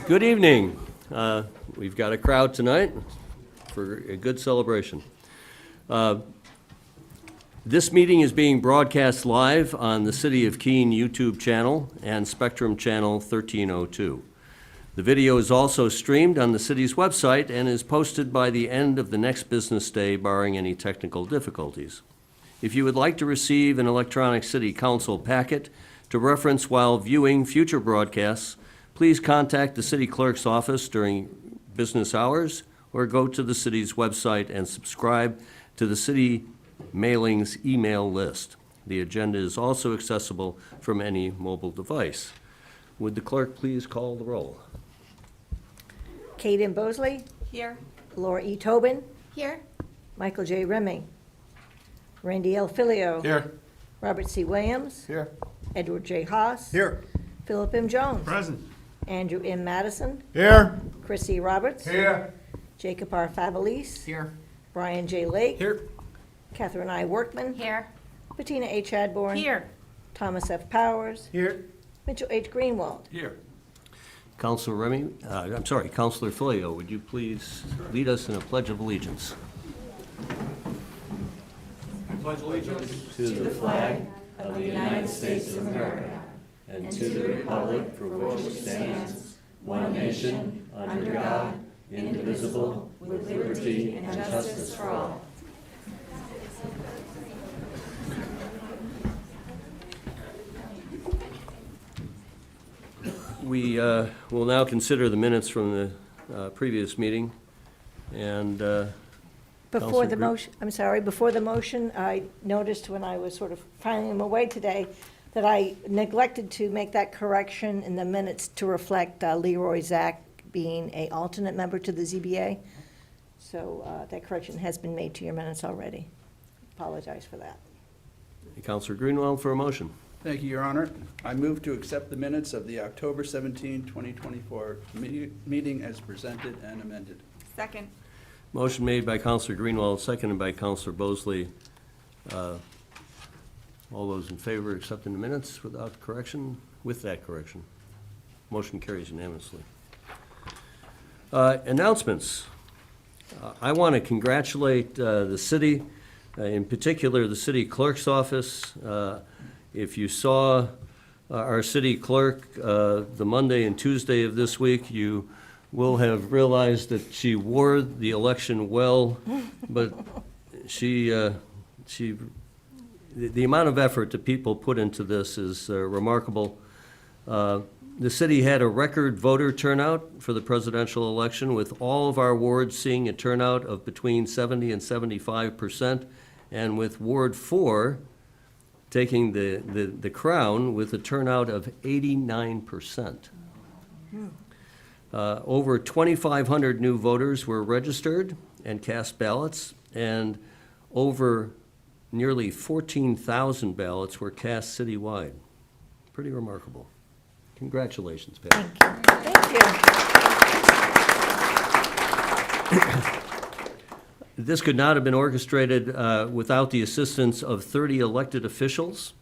Good evening. We've got a crowd tonight for a good celebration. This meeting is being broadcast live on the City of Keene YouTube channel and Spectrum Channel 1302. The video is also streamed on the city's website and is posted by the end of the next business day, barring any technical difficulties. If you would like to receive an electronic city council packet to reference while viewing future broadcasts, please contact the city clerk's office during business hours or go to the city's website and subscribe to the city mailings email list. The agenda is also accessible from any mobile device. Would the clerk please call the roll? Kaden Bosley, Here. Laura E. Tobin, Here. Michael J. Remming, Randy L. Filio. Here. Robert C. Williams, Here. Edward J. Haas. Here. Philip M. Jones. Present. Andrew M. Madison, Here. Chris E. Roberts. Here. Jacob R. Favolis. Here. Brian J. Lake. Here. Catherine I. Workman. Here. Bettina A. Chadbourne. Here. Thomas F. Powers. Here. Mitchell H. Greenwald. Here. Councilor Councilor Filio, would you please lead us in a pledge of allegiance? I pledge allegiance To the flag of the United States of America and to the republic for which it stands, one nation, under God, indivisible, with liberty and justice for all. We will now consider the minutes from the previous meeting, and Before Counselor the Green. motion, I'm sorry, before the motion, I noticed when I was sort of filing them away today that I neglected to make that correction in the minutes to reflect Leroy Zach being a alternate member to the ZBA. So that correction has been made to your minutes already. Apologize for that. Councilor Greenwald for a motion. Thank you, Your Honor. I move to accept the minutes of the October 17, 2024 meeting as presented and amended. Second. Motion made by Councilor Greenwald, seconded by Councilor Bosley. All those in favor of accepting the minutes without correction? With that correction. Motion carries unanimously. Announcements. I want to congratulate the city, in particular the city clerk's office. If you saw our city clerk the Monday and Tuesday of this week, you will have realized that she wore the election well, but the amount of effort that people put into this is remarkable. The city had a record voter turnout for the presidential election, with all of our wards seeing a turnout of between 70 and 75%, and with Ward 4 taking the crown with a turnout of 89%. Over 2,500 new voters were registered and cast ballots, and over nearly 14,000 ballots were cast citywide. Pretty remarkable. Congratulations, Pat. Thank you. This could not have been orchestrated without the assistance of 30 elected officials,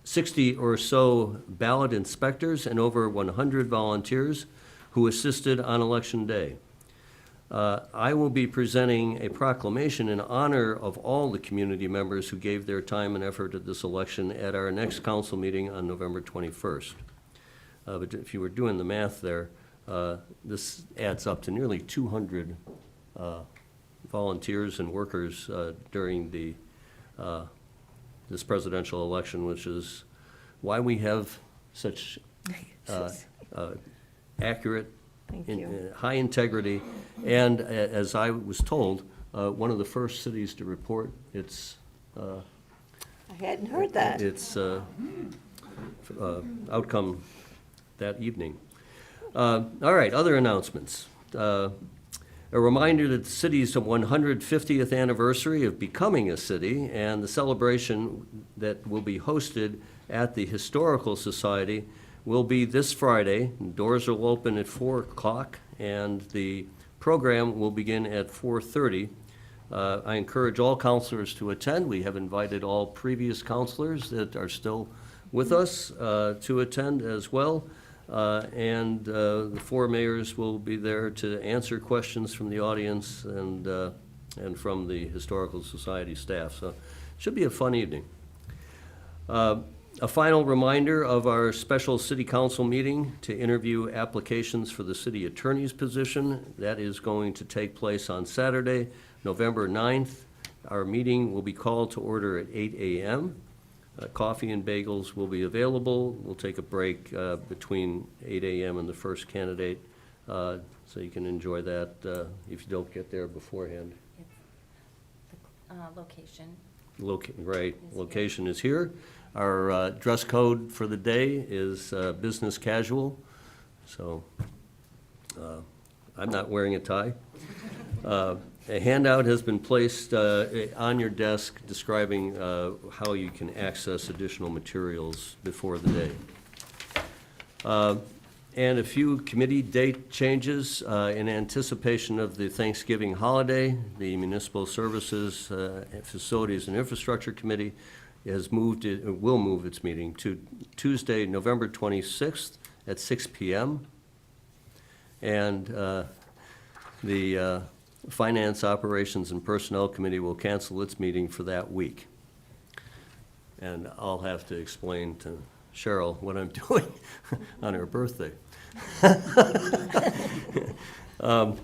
60 or so ballot inspectors, and over 100 volunteers who assisted on Election Day. I will be presenting a proclamation in honor of all the community members who gave their time and effort at this election at our next council meeting on November 21st. But if you were doing the math there, this adds up to nearly 200 volunteers and workers during this presidential election, which is why we have such accurate, Thank you. high integrity, and as I was told, one of the first cities to report its I hadn't heard that. outcome that evening. All right, other announcements. A reminder that the city's 150th anniversary of becoming a city and the celebration that will be hosted at the Historical Society will be this Friday. Doors will open at 4 o'clock, and the program will begin at 4:30. I encourage all counselors to attend. We have invited all previous counselors that are still with us to attend as well. And the four mayors will be there to answer questions from the audience and from the Historical Society staff. So it should be a fun evening. A final reminder of our special city council meeting to interview applications for the city attorney's position. That is going to take place on Saturday, November 9th. Our meeting will be called to order at 8 a.m. Coffee and bagels will be available. We'll take a break between 8 a.m. and the first candidate, so you can enjoy that if you don't get there beforehand. Location. Right, Is here. location is here. Our dress code for the day is business casual, so I'm not wearing a tie. A handout has been placed on your desk describing how you can access additional materials before the day. And a few committee date changes in anticipation of the Thanksgiving holiday. The Municipal Services, Facilities and Infrastructure Committee will move its meeting to Tuesday, November 26th at 6 p.m. And the Finance, Operations, and Personnel Committee will cancel its meeting for that week. And I'll have to explain to Cheryl what I'm doing on her birthday. All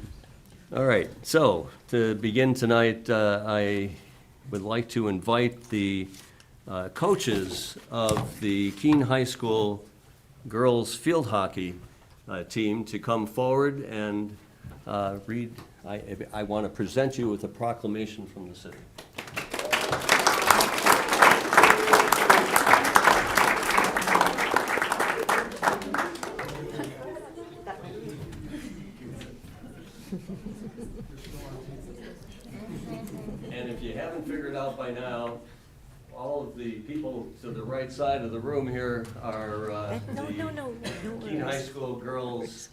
right, so to begin tonight, I would like to invite the coaches of the Keene High School girls field hockey team to come forward and read. I want to present you with a proclamation from the city. And if you haven't figured out by now, all of the people to the right side of the room here are No, the Keene High School girls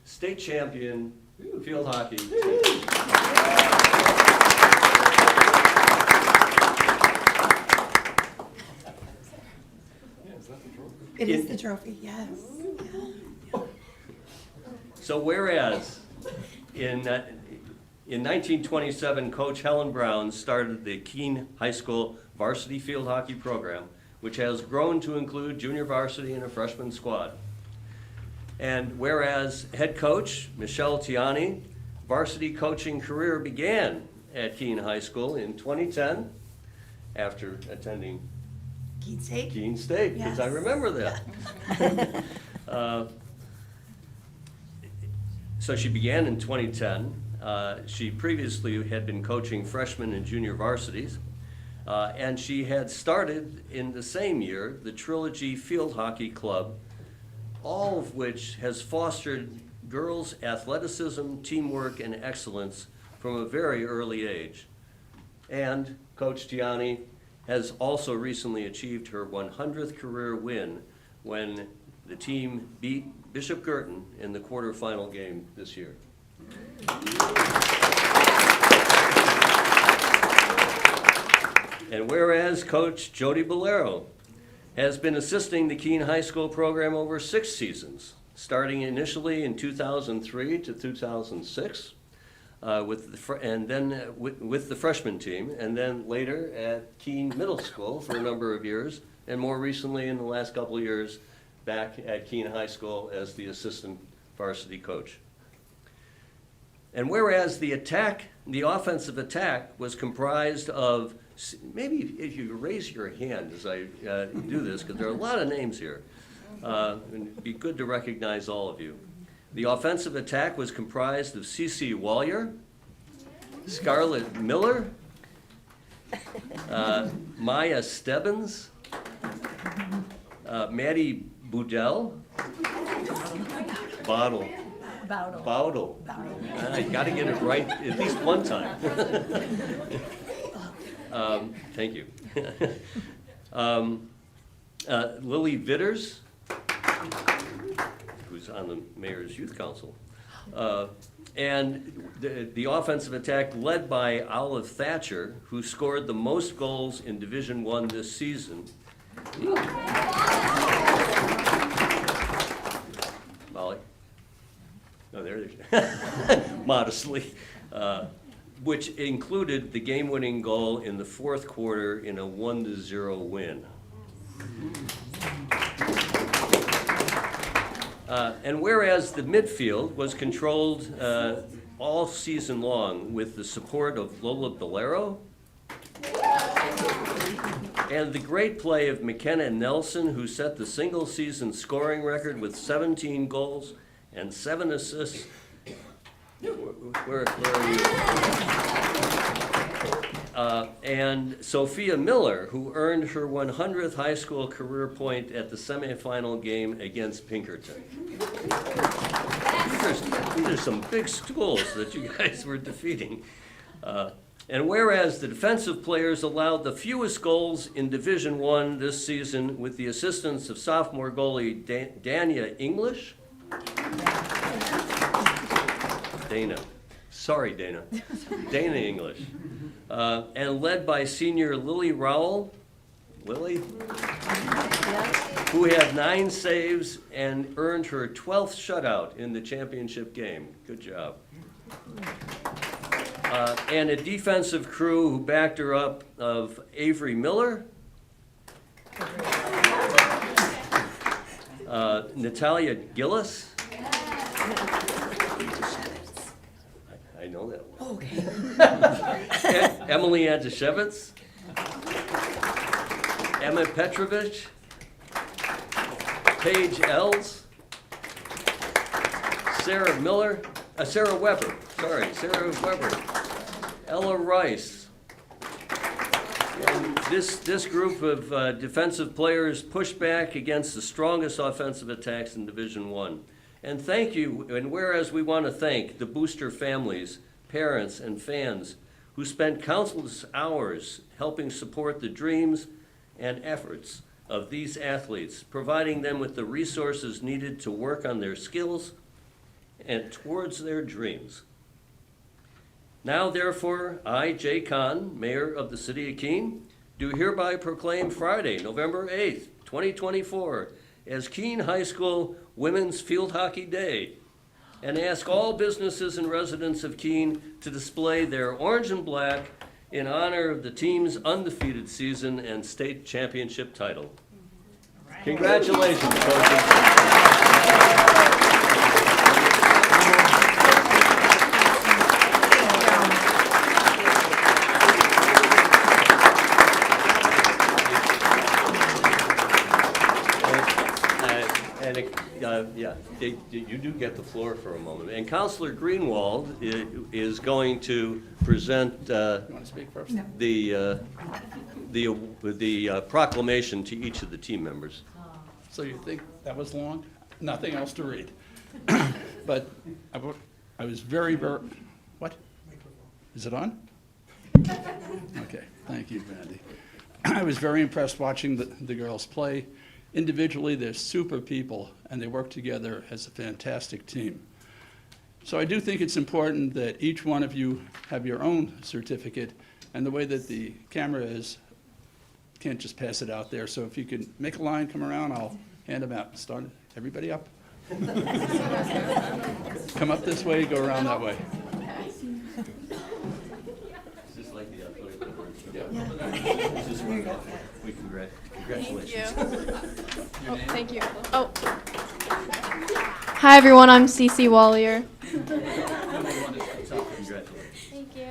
state champion field hockey. It is the trophy, yes. So whereas in 1927, Coach Helen Brown started the Keene High School varsity field hockey program, which has grown to include junior varsity and a freshman squad. And whereas head coach Michelle Tiani varsity coaching career began at Keene High School in 2010 after attending Keene State? Keene State, because I Yes. remember that. So she began in 2010. She previously had been coaching freshman and junior varsities. And she had started in the same year the Trilogy Field Hockey Club, all of which has fostered girls' athleticism, teamwork, and excellence from a very early age. And Coach Tiani has also recently achieved her 100th career win when the team beat Bishop Girton in the quarterfinal game this year. And whereas Coach Jody Bolero has been assisting the Keene High School program over 6 seasons, starting initially in 2003 to 2006, with the freshman team, and then later at Keene Middle School for a number of years, and more recently in the last couple of years, back at Keene High School as the assistant varsity coach. And whereas the offensive attack was comprised of, maybe if you raise your hand as I do this, because there are a lot of names here, and it'd be good to recognize all of you. The offensive attack was comprised of C.C. Wallier, Scarlett Miller, Maya Stebbins, Maddie Boudel, Baudel. I gotta get it right at least one time. Thank you. Lily Vitters, who's on the Mayor's Youth Council. And the offensive attack led by Olive Thatcher, who scored the most goals in Division I this season. No, there, modestly, which included the game-winning goal in the fourth quarter in a 1-0 win. And whereas the midfield was controlled all season long with the support of Lola Bolero and the great play of McKenna Nelson, who set the single-season scoring record with 17 goals and 7 assists. Where are you? And Sophia Miller, who earned her 100th high school career point at the semifinal game against Pinkerton. These are some big schools that you guys were defeating. And whereas the defensive players allowed the fewest goals in Division I this season with the assistance of sophomore goalie Dania English. Dana. Sorry, Dana. Dana English. And led by senior Lily Rowell. Lily? Who had 9 saves and earned her 12th shutout in the championship game. Good job. And a defensive crew who backed her up of Avery Miller, Natalia Gillis. I know that one. Okay. Emily Antashevitz, Emma Petrovich, Paige Els, Sarah Weber, Ella Rice. And this group of defensive players pushed back against the strongest offensive attacks in Division I. And thank you, and whereas we want to thank the booster families, parents, and fans who spent countless hours helping support the dreams and efforts of these athletes, providing them with the resources needed to work on their skills and towards their dreams. Now, therefore, I, Jay Kahn, Mayor of the City of Keene, do hereby proclaim Friday, November 8th, 2024, as Keene High School Women's Field Hockey Day, and ask all businesses and residents of Keene to display their orange and black in honor of the team's undefeated season and state championship title. Congratulations, coaches. You do get the floor for a moment. And Councilor Greenwald is going to present You want to speak first? No. the proclamation to each of the team members. So you think that was long? Nothing else to read. But I was very, what? Is it on? Okay, thank you, Brandy. I was very impressed watching the girls play. Individually, they're super people, and they work together as a fantastic team. So I do think it's important that each one of you have your own certificate, and the way that the camera is, can't just pass it out there. So if you can make a line, come around, I'll hand them out. Start, everybody up. Come up this way, go around that way. Is this like the athletic awards? Yeah. Is this one? Congratulations. Oh, thank you. Oh. Hi, everyone. I'm Cece Wallier. Congratulations. Thank you.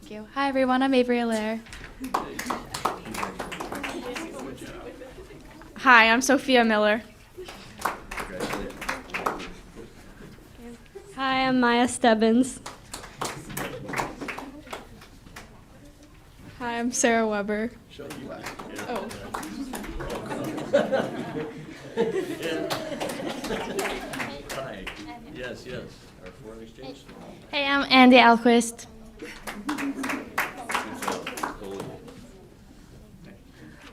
Thank you. Hi, everyone. I'm Avery Allaire. Hi, I'm Sophia Miller. Hi, I'm Maya Stebbins. Hi, I'm Sarah Weber. Oh. Hi. Yes, our foreign exchange. Hey, I'm Andy Alquist.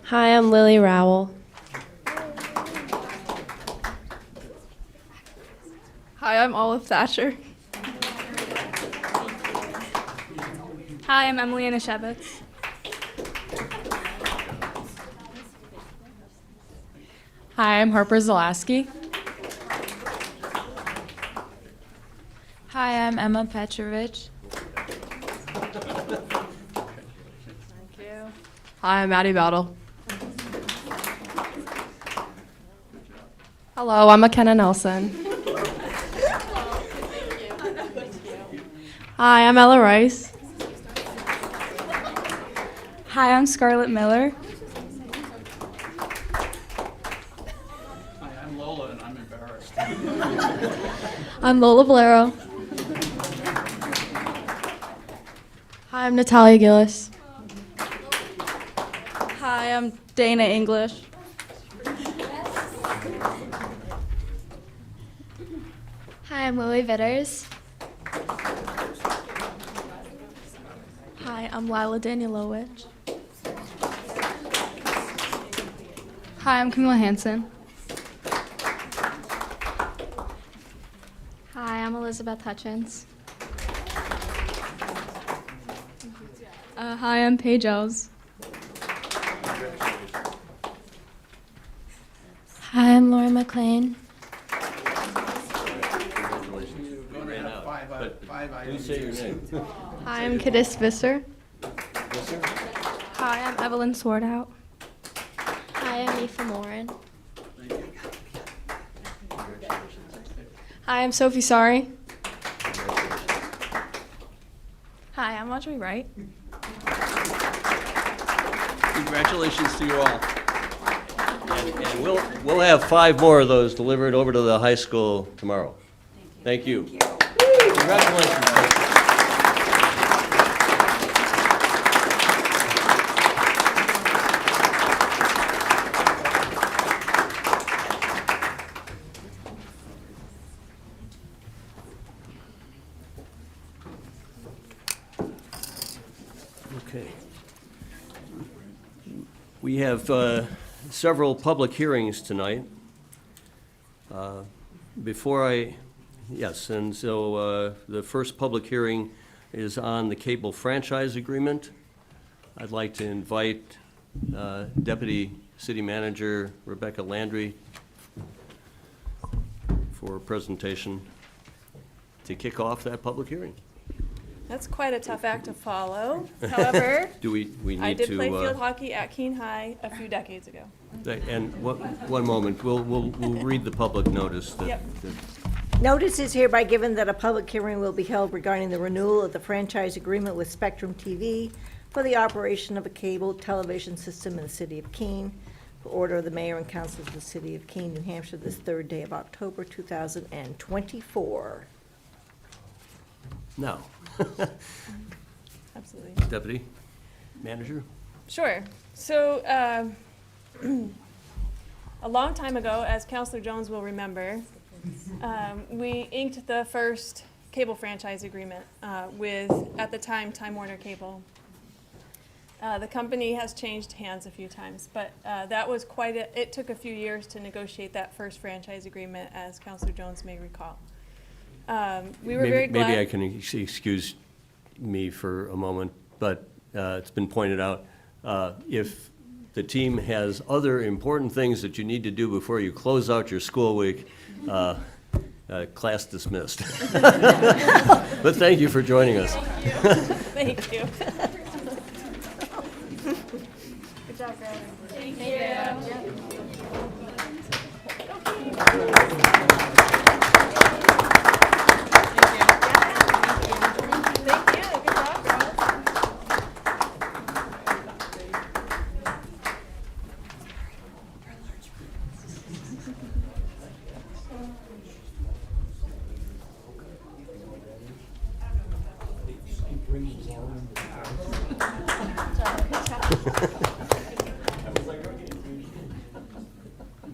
Hi, I'm Lily Rowell. Hi, I'm Olive Thatcher. Hi, I'm Emily Antashevitz. Hi, I'm Harper Zalaski. Hi, I'm Emma Petrovich. Hi, I'm Maddie Battle. Hello, I'm McKenna Nelson. Hi, I'm Ella Rice. Hi, I'm Scarlett Miller. Hi, I'm Lola, and I'm embarrassed. I'm Lola Valero. Hi, I'm Natalia Gillis. Hi, I'm Dana English. Hi, I'm Lily Vitters. Hi, I'm Lila Danielowicz. Hi, I'm Camilla Hansen. Hi, I'm Elizabeth Hutchins. Hi, I'm Paige Ells. Hi, I'm Laura McLean. You're going to have five items. Please say your name. Hi, I'm Kadis Visser. Hi, I'm Evelyn Swordhout. Hi, I'm Aoife Moran. Hi, I'm Sophie Sari. Hi, I'm Audrey Wright. Congratulations to you all. And we'll have 5 more of those delivered over to the high school tomorrow. Thank you. Congratulations. Okay. We have several public hearings tonight. Yes, and so the first public hearing is on the cable franchise agreement. I'd like to invite Deputy City Manager Rebecca Landry for a presentation to kick off that public hearing. That's quite a tough act to follow. However, Do we need to? I did play field hockey at Keene High a few decades ago. And one moment, we'll read the public notice that. Yep. Notice is hereby given that a public hearing will be held regarding the renewal of the franchise agreement with Spectrum TV for the operation of a cable television system in the city of Keene. For order of the mayor and council of the city of Keene, New Hampshire, this 3rd day of October, 2024. Now, Absolutely. Deputy Manager? Sure. So, a long time ago, as Councilor Jones will remember, we inked the first cable franchise agreement with, at the time, Time Warner Cable. The company has changed hands a few times, but that was it took a few years to negotiate that first franchise agreement, as Councilor Jones may recall. We were very glad. Maybe I can excuse me for a moment, but it's been pointed out, if the team has other important things that you need to do before you close out your school week, class dismissed. But thank you for joining us. Thank you. Good job, guys. Thank you. Thank you. Good job, girls.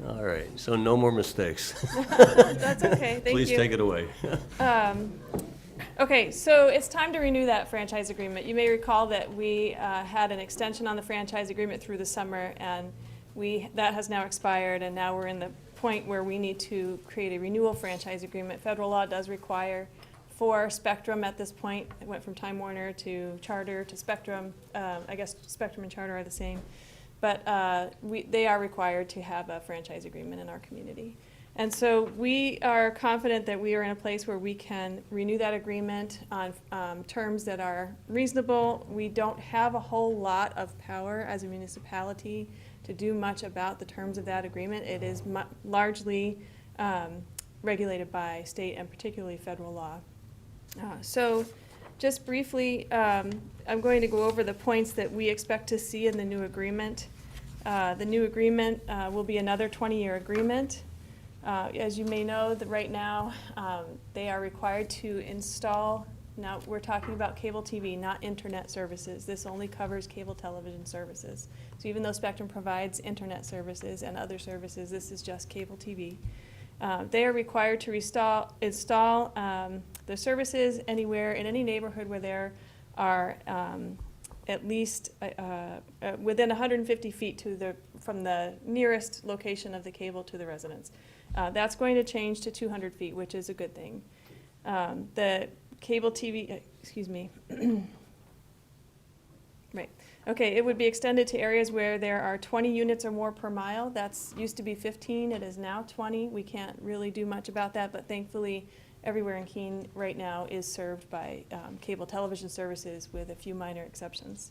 All right, so no more mistakes. That's okay. Thank you. Please take it away. Okay, so it's time to renew that franchise agreement. You may recall that we had an extension on the franchise agreement through the summer, and that has now expired, and now we're in the point where we need to create a renewal franchise agreement. Federal law does require for Spectrum at this point. It went from Time Warner to Charter to Spectrum. I guess Spectrum and Charter are the same. But they are required to have a franchise agreement in our community. And so we are confident that we are in a place where we can renew that agreement on terms that are reasonable. We don't have a whole lot of power as a municipality to do much about the terms of that agreement. It is largely regulated by state and particularly federal law. So just briefly, I'm going to go over the points that we expect to see in the new agreement. The new agreement will be another 20-year agreement. As you may know, that right now, they are required to install, now we're talking about cable TV, not internet services. This only covers cable television services. So even though Spectrum provides internet services and other services, this is just cable TV. They are required to install the services anywhere in any neighborhood where there are at least within 150 feet from the nearest location of the cable to the residence. That's going to change to 200 feet, which is a good thing. The cable TV, excuse me. Right. Okay, it would be extended to areas where there are 20 units or more per mile. That's used to be 15, it is now 20. We can't really do much about that, but thankfully everywhere in Keene right now is served by cable television services with a few minor exceptions.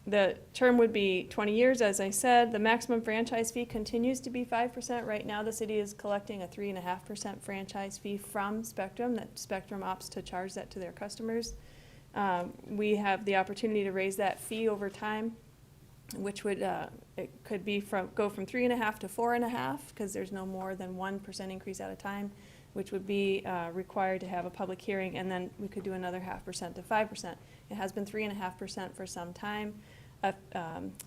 The term would be 20 years, as I said. The maximum franchise fee continues to be 5%. Right now, the city is collecting a 3.5% franchise fee from Spectrum, that Spectrum opts to charge that to their customers. We have the opportunity to raise that fee over time, which would, it could be go from 3.5 to 4.5, because there's no more than 1% increase at a time, which would be required to have a public hearing, and then we could do another 0.5% to 5%. It has been 3.5% for some time.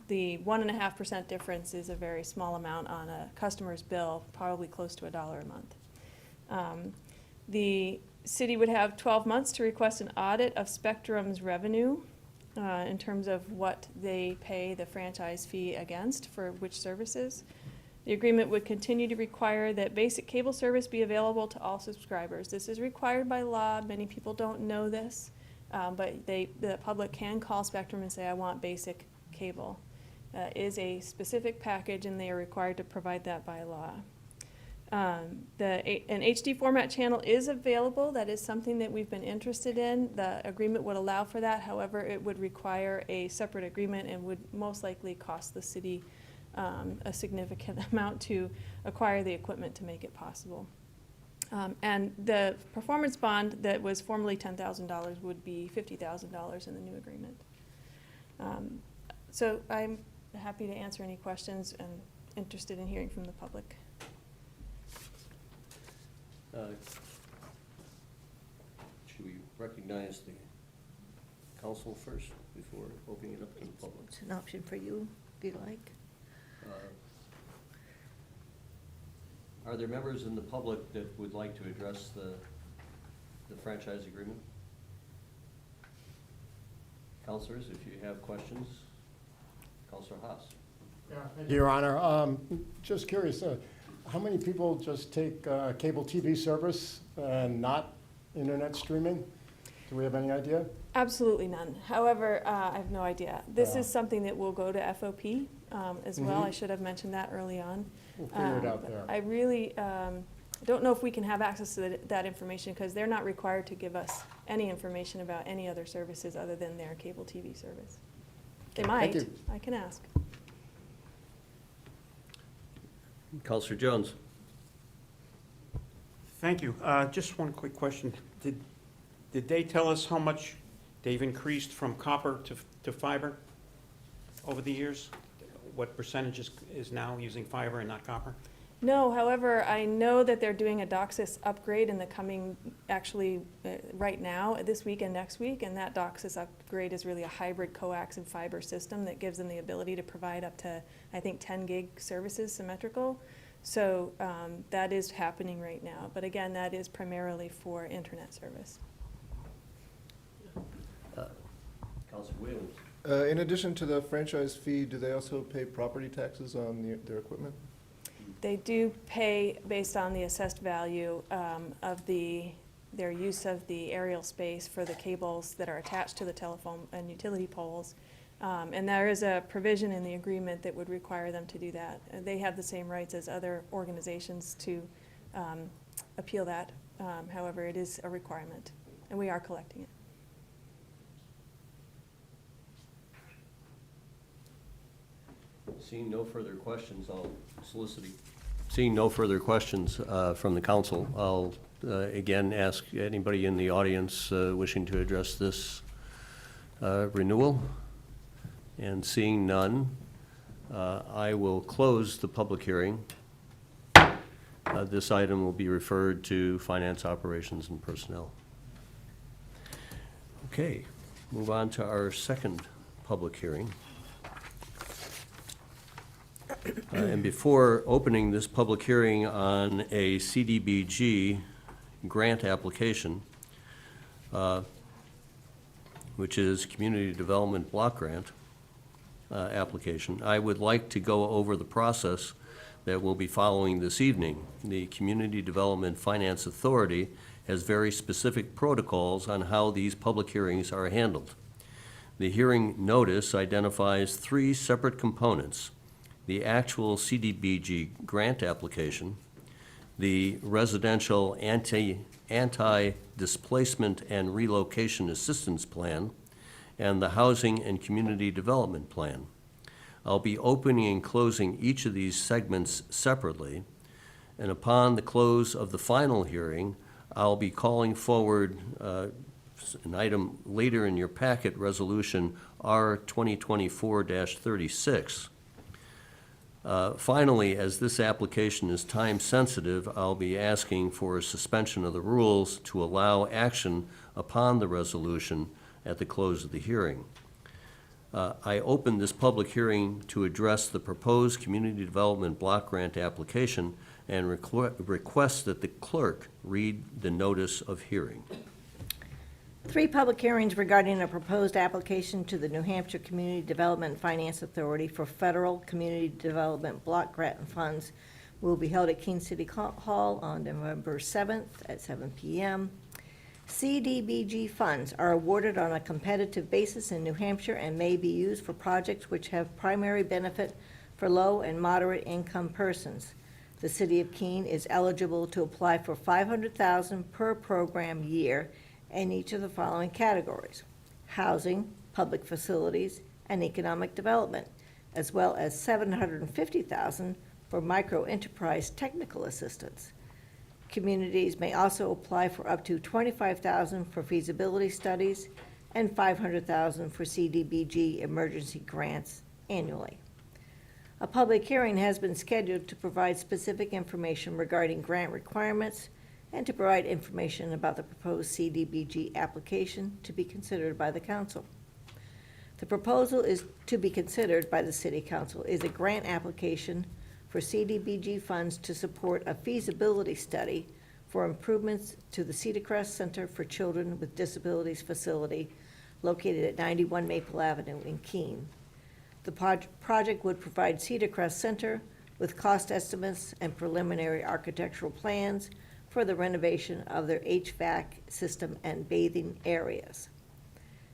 The 1.5% difference is a very small amount on a customer's bill, probably close to $1 a month. The city would have 12 months to request an audit of Spectrum's revenue in terms of what they pay the franchise fee against for which services. The agreement would continue to require that basic cable service be available to all subscribers. This is required by law. Many people don't know this, but the public can call Spectrum and say, I want basic cable. It is a specific package, and they are required to provide that by law. An HD format channel is available. That is something that we've been interested in. The agreement would allow for that. However, it would require a separate agreement and would most likely cost the city a significant amount to acquire the equipment to make it possible. And the performance bond that was formerly $10,000 would be $50,000 in the new agreement. So I'm happy to answer any questions and interested in hearing from the public. Should we recognize the council first before opening it up to the public? It's an option for you, if you like. Are there members in the public that would like to address the franchise agreement? Councilors, if you have questions, Councilor Haas. Thank you, Your Honor. Just curious, how many people just take cable TV service and not internet streaming? Do we have any idea? Absolutely none. However, I have no idea. This Yeah. is something that will go to FOP as well. I should have mentioned that early on. We'll figure it out there. I really don't know if we can have access to that information because they're not required to give us any information about any other services other than their cable TV service. They might. Thank you. I can ask. Councilor Jones. Thank you. Just one quick question. Did they tell us how much they've increased from copper to fiber over the years? What percentage is now using fiber and not copper? No, however, I know that they're doing a DOCSIS upgrade in the coming, actually, right now, this week and next week, and that DOCSIS upgrade is really a hybrid coax and fiber system that gives them the ability to provide up to, I think, 10 gig services symmetrical. So that is happening right now. But again, that is primarily for internet service. Councilor Williams. In addition to the franchise fee, do they also pay property taxes on their equipment? They do pay based on the assessed value of their use of the aerial space for the cables that are attached to the telephone and utility poles. And there is a provision in the agreement that would require them to do that. They have the same rights as other organizations to appeal that. However, it is a requirement, and we are collecting it. Seeing no further questions, I'll solicit. Seeing no further questions from the council, I'll again ask anybody in the audience wishing to address this renewal. And seeing none, I will close the public hearing. This item will be referred to Finance, Operations, and Personnel. Okay, move on to our second public hearing. And before opening this public hearing on a CDBG grant application, which is Community Development Block Grant application, I would like to go over the process that we'll be following this evening. The Community Development Finance Authority has very specific protocols on how these public hearings are handled. The hearing notice identifies 3 separate components: the actual CDBG grant application, the residential anti-displacement and relocation assistance plan, and the housing and community development plan. I'll be opening and closing each of these segments separately, and upon the close of the final hearing, I'll be calling forward an item later in your packet, Resolution R 2024-36. Finally, as this application is time-sensitive, I'll be asking for a suspension of the rules to allow action upon the resolution at the close of the hearing. I open this public hearing to address the proposed Community Development Block Grant application and request that the clerk read the notice of hearing. 3 public hearings regarding a proposed application to the New Hampshire Community Development Finance Authority for federal community development block grant funds will be held at Keene City Hall on November 7th at 7 p.m. CDBG funds are awarded on a competitive basis in New Hampshire and may be used for projects which have primary benefit for low and moderate income persons. The City of Keene is eligible to apply for $500,000 per program year in each of the following categories: housing, public facilities, and economic development, as well as $750,000 for micro-enterprise technical assistance. Communities may also apply for up to $25,000 for feasibility studies and $500,000 for CDBG emergency grants annually. A public hearing has been scheduled to provide specific information regarding grant requirements and to provide information about the proposed CDBG application to be considered by the council. The proposal is to be considered by the City Council is a grant application for CDBG funds to support a feasibility study for improvements to the Cedar Crest Center for Children with Disabilities facility located at 91 Maple Avenue in Keene. The project would provide Cedar Crest Center with cost estimates and preliminary architectural plans for the renovation of their HVAC system and bathing areas.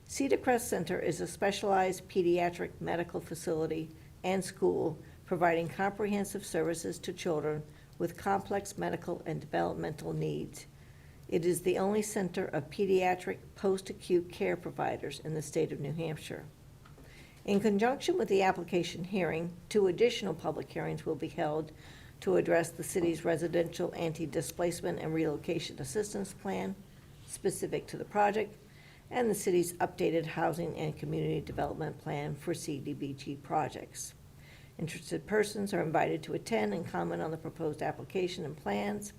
Cedar Crest Center is a specialized pediatric medical facility and school providing comprehensive services to children with complex medical and developmental needs. It is the only center of pediatric post-acute care providers in the state of New Hampshire. In conjunction with the application hearing, 2 additional public hearings will be held to address the city's residential anti-displacement and relocation assistance plan specific to the project, and the city's updated housing and community development plan for CDBG projects. Interested persons are invited to attend and comment on the proposed application and plans.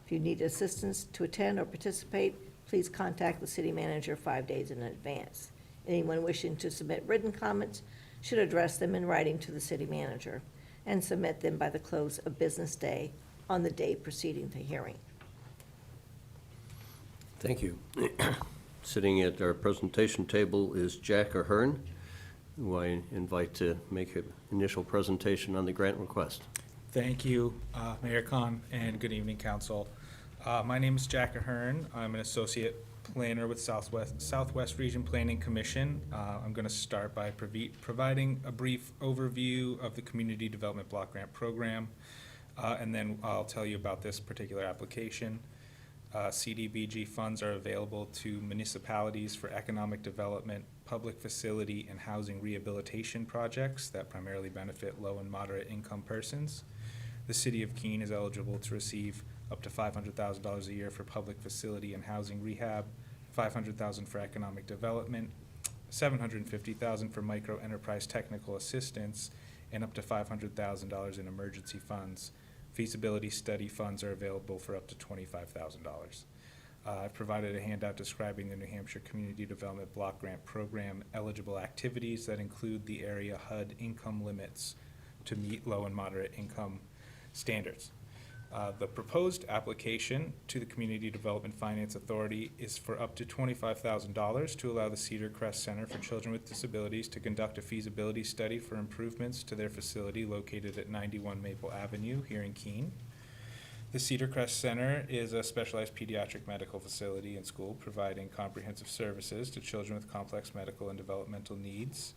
If you need assistance to attend or participate, please contact the city manager 5 days in advance. Anyone wishing to submit written comments should address them in writing to the city manager and submit them by the close of business day on the day preceding the hearing. Thank you. Sitting at our presentation table is Jack Ahern, who I invite to make an initial presentation on the grant request. Thank you, Mayor Khan, and good evening, Council. My name is Jack Ahern. I'm an associate planner with Southwest Region Planning Commission. I'm going to start by providing a brief overview of the Community Development Block Grant Program, and then I'll tell you about this particular application. CDBG funds are available to municipalities for economic development, public facility, and housing rehabilitation projects that primarily benefit low and moderate income persons. The City of Keene is eligible to receive up to $500,000 a year for public facility and housing rehab, $500,000 for economic development, $750,000 for micro enterprise technical assistance, and up to $500,000 in emergency funds. Feasibility study funds are available for up to $25,000. I've provided a handout describing the New Hampshire Community Development Block Grant Program eligible activities that include the area HUD income limits to meet low and moderate income standards. The proposed application to the Community Development Finance Authority is for up to $25,000 to allow the Cedar Crest Center for Children with Disabilities to conduct a feasibility study for improvements to their facility located at 91 Maple Avenue here in Keene. The Cedar Crest Center is a specialized pediatric medical facility and school providing comprehensive services to children with complex medical and developmental needs.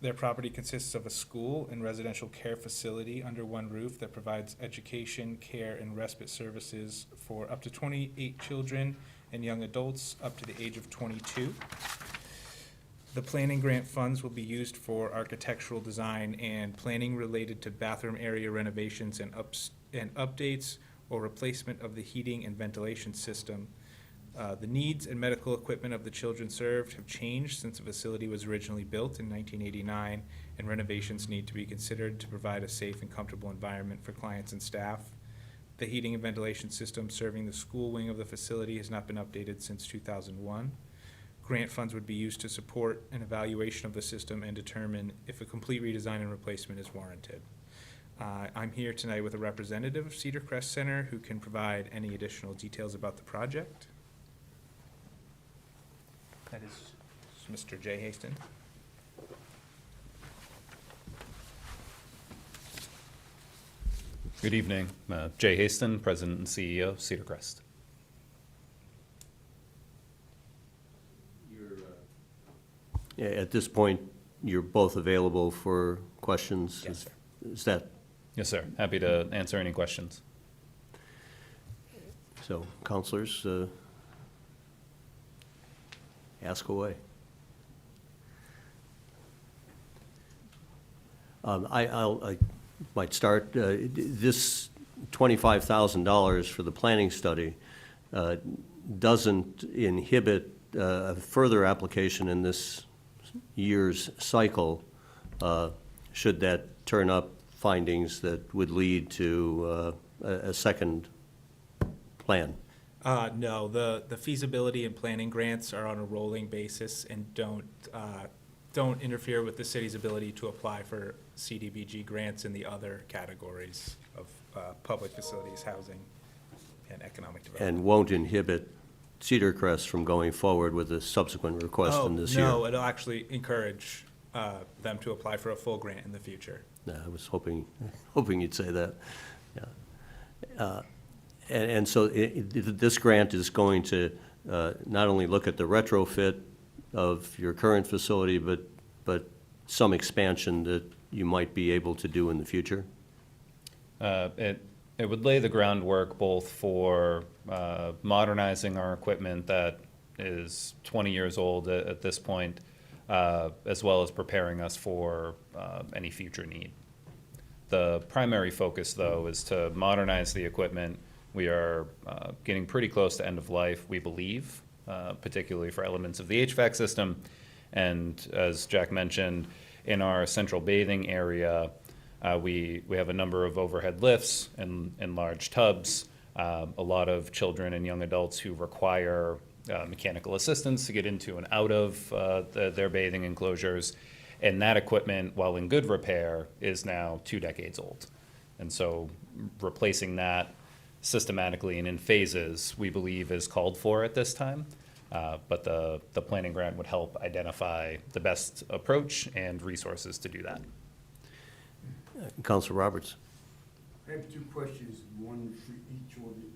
Their property consists of a school and residential care facility under one roof that provides education, care, and respite services for up to 28 children and young adults up to the age of 22. The planning grant funds will be used for architectural design and planning related to bathroom area renovations and updates or replacement of the heating and ventilation system. The needs and medical equipment of the children served have changed since the facility was originally built in 1989, and renovations need to be considered to provide a safe and comfortable environment for clients and staff. The heating and ventilation system serving the school wing of the facility has not been updated since 2001. Grant funds would be used to support an evaluation of the system and determine if a complete redesign and replacement is warranted. I'm here tonight with a representative of Cedar Crest Center who can provide any additional details about the project. That is Mr. Jay Haston. Good evening. Jay Haston, President and CEO of Cedar Crest. At this point, you're both available for questions? Yes, sir. Is that, Yes, sir. Happy to answer any questions. so, counselors, ask away. I might start. This $25,000 for the planning study doesn't inhibit further application in this year's cycle, should that turn up findings that would lead to a second plan. No, the feasibility and planning grants are on a rolling basis and don't interfere with the city's ability to apply for CDBG grants in the other categories of public facilities, housing, and economic development. And won't inhibit Cedar Crest from going forward with a subsequent request in this year? No, it'll actually encourage them to apply for a full grant in the future. No, I was hoping you'd say that. Yeah. And so this grant is going to not only look at the retrofit of your current facility, but some expansion that you might be able to do in the future? It would lay the groundwork both for modernizing our equipment that is 20 years old at this point, as well as preparing us for any future need. The primary focus, though, is to modernize the equipment. We are getting pretty close to end of life, we believe, particularly for elements of the HVAC system. And as Jack mentioned, in our central bathing area, we have a number of overhead lifts and large tubs, a lot of children and young adults who require mechanical assistance to get into and out of their bathing enclosures. And that equipment, while in good repair, is now 2 decades old. And so replacing that systematically and in phases, we believe is called for at this time. But the planning grant would help identify the best approach and resources to do that. Councilor Roberts. I have two questions, one for each of you.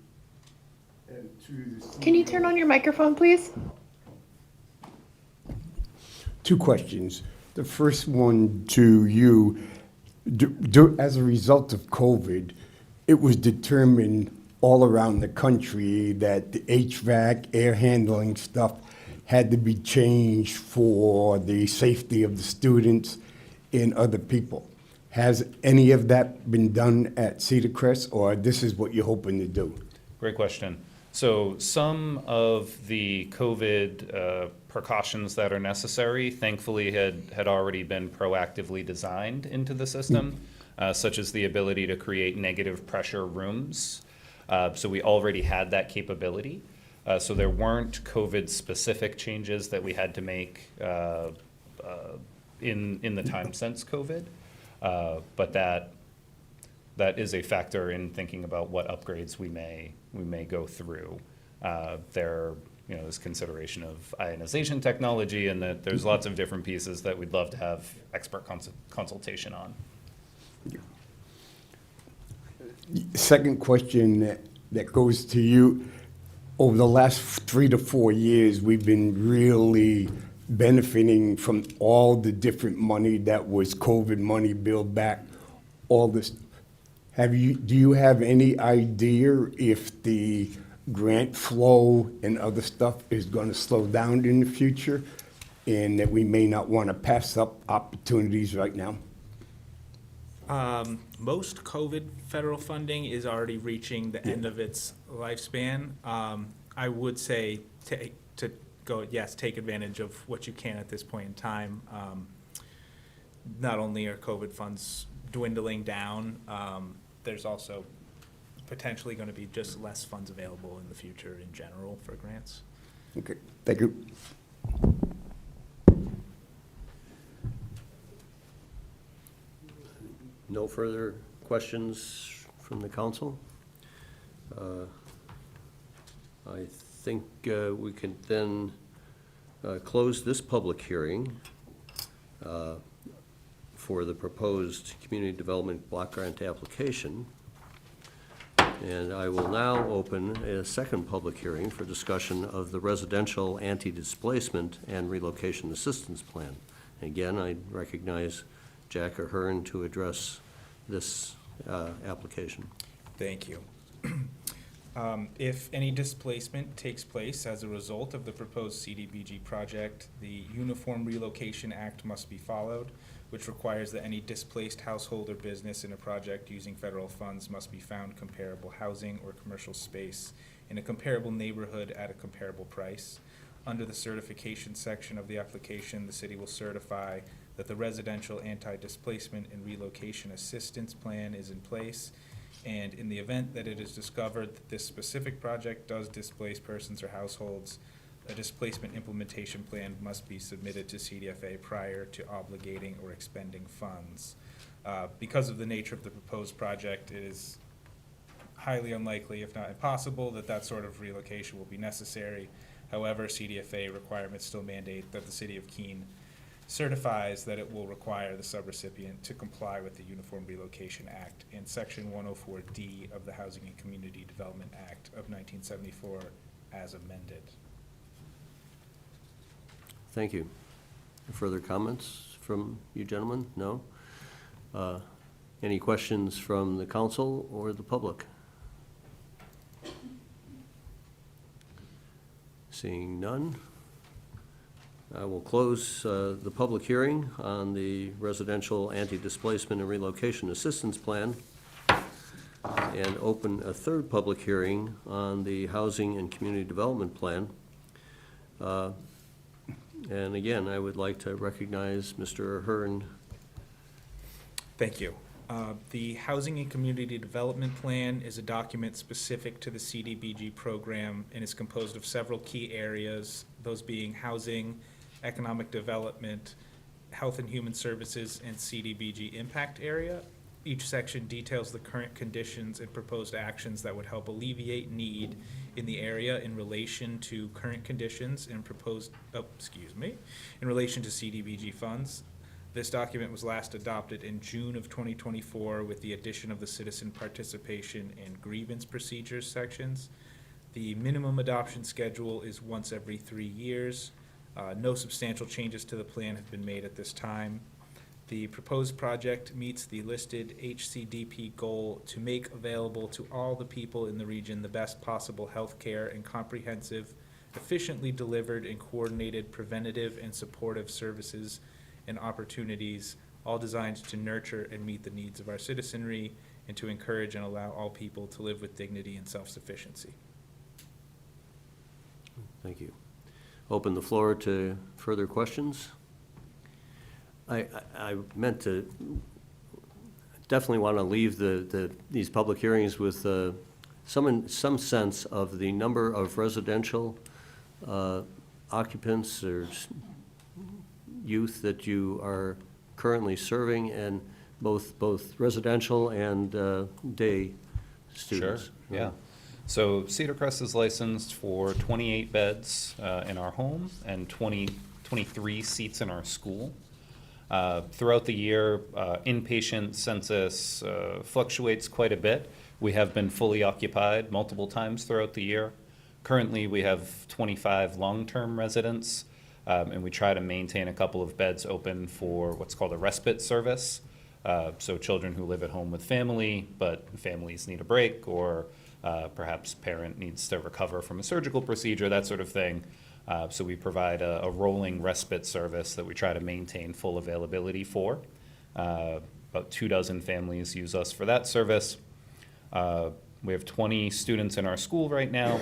And to the Can you turn on your microphone, please? Two questions. The first one to you, as a result of COVID, it was determined all around the country that the HVAC, air handling stuff had to be changed for the safety of the students and other people. Has any of that been done at Cedar Crest, or this is what you're hoping to do? Great question. So some of the COVID precautions that are necessary, thankfully, had already been proactively designed into the system, such as the ability to create negative pressure rooms. So we already had that capability. So there weren't COVID-specific changes that we had to make in the time since COVID. But that is a factor in thinking about what upgrades we may go through. There's consideration of ionization technology, and that there's lots of different pieces that we'd love to have expert consultation on. Second question that goes to you. Over the last 3 to 4 years, we've been really benefiting from all the different money that was COVID money, Build Back, all this. Do you have any idea if the grant flow and other stuff is going to slow down in the future, and that we may not want to pass up opportunities right now? Most COVID federal funding is already reaching the end of its lifespan. I would say take advantage of what you can at this point in time. Not only are COVID funds dwindling down, there's also potentially going to be just less funds available in the future in general for grants. Okay, thank you. No further questions from the council? I think we can then close this public hearing for the proposed community development block grant application. And I will now open a second public hearing for discussion of the residential anti-displacement and relocation assistance plan. Again, I recognize Jack Ahern to address this application. Thank you. If any displacement takes place as a result of the proposed CDBG project, the Uniform Relocation Act must be followed, which requires that any displaced household or business in a project using federal funds must be found comparable housing or commercial space in a comparable neighborhood at a comparable price. Under the certification section of the application, the city will certify that the residential anti-displacement and relocation assistance plan is in place, and in the event that it is discovered that this specific project does displace persons or households, a displacement implementation plan must be submitted to CDFA prior to obligating or expending funds. Because of the nature of the proposed project, it is highly unlikely, if not impossible, that that sort of relocation will be necessary. However, CDFA requirements still mandate that the City of Keene certifies that it will require the subrecipient to comply with the Uniform Relocation Act and Section 104D of the Housing and Community Development Act of 1974 as amended. Thank you. Further comments from you gentlemen? No? Any questions from the council or the public? Seeing none, I will close the public hearing on the residential anti-displacement and relocation assistance plan and open a third public hearing on the housing and community development plan. And again, I would like to recognize Mr. Ahern. Thank you. The Housing and Community Development Plan is a document specific to the CDBG program and is composed of several key areas, those being housing, economic development, health and human services, and CDBG impact area. Each section details the current conditions and proposed actions that would help alleviate need in the area in relation to current conditions and in relation to CDBG funds. This document was last adopted in June of 2024 with the addition of the citizen participation and grievance procedures sections. The minimum adoption schedule is once every 3 years. No substantial changes to the plan have been made at this time. The proposed project meets the listed HCDP goal to make available to all the people in the region the best possible health care and comprehensive, efficiently delivered and coordinated preventative and supportive services and opportunities, all designed to nurture and meet the needs of our citizenry and to encourage and allow all people to live with dignity and self-sufficiency. Thank you. Open the floor to further questions. I meant to definitely want to leave these public hearings with some sense of the number of residential occupants or youth that you are currently serving, and both residential and day students. Sure, yeah. So Cedar Crest is licensed for 28 beds in our home and 23 seats in our school. Throughout the year, inpatient census fluctuates quite a bit. We have been fully occupied multiple times throughout the year. Currently, we have 25 long-term residents, and we try to maintain a couple of beds open for what's called a respite service. So children who live at home with family, but families need a break, or perhaps parent needs to recover from a surgical procedure, that sort of thing. So we provide a rolling respite service that we try to maintain full availability for. About 24 families use us for that service. We have 20 students in our school right now.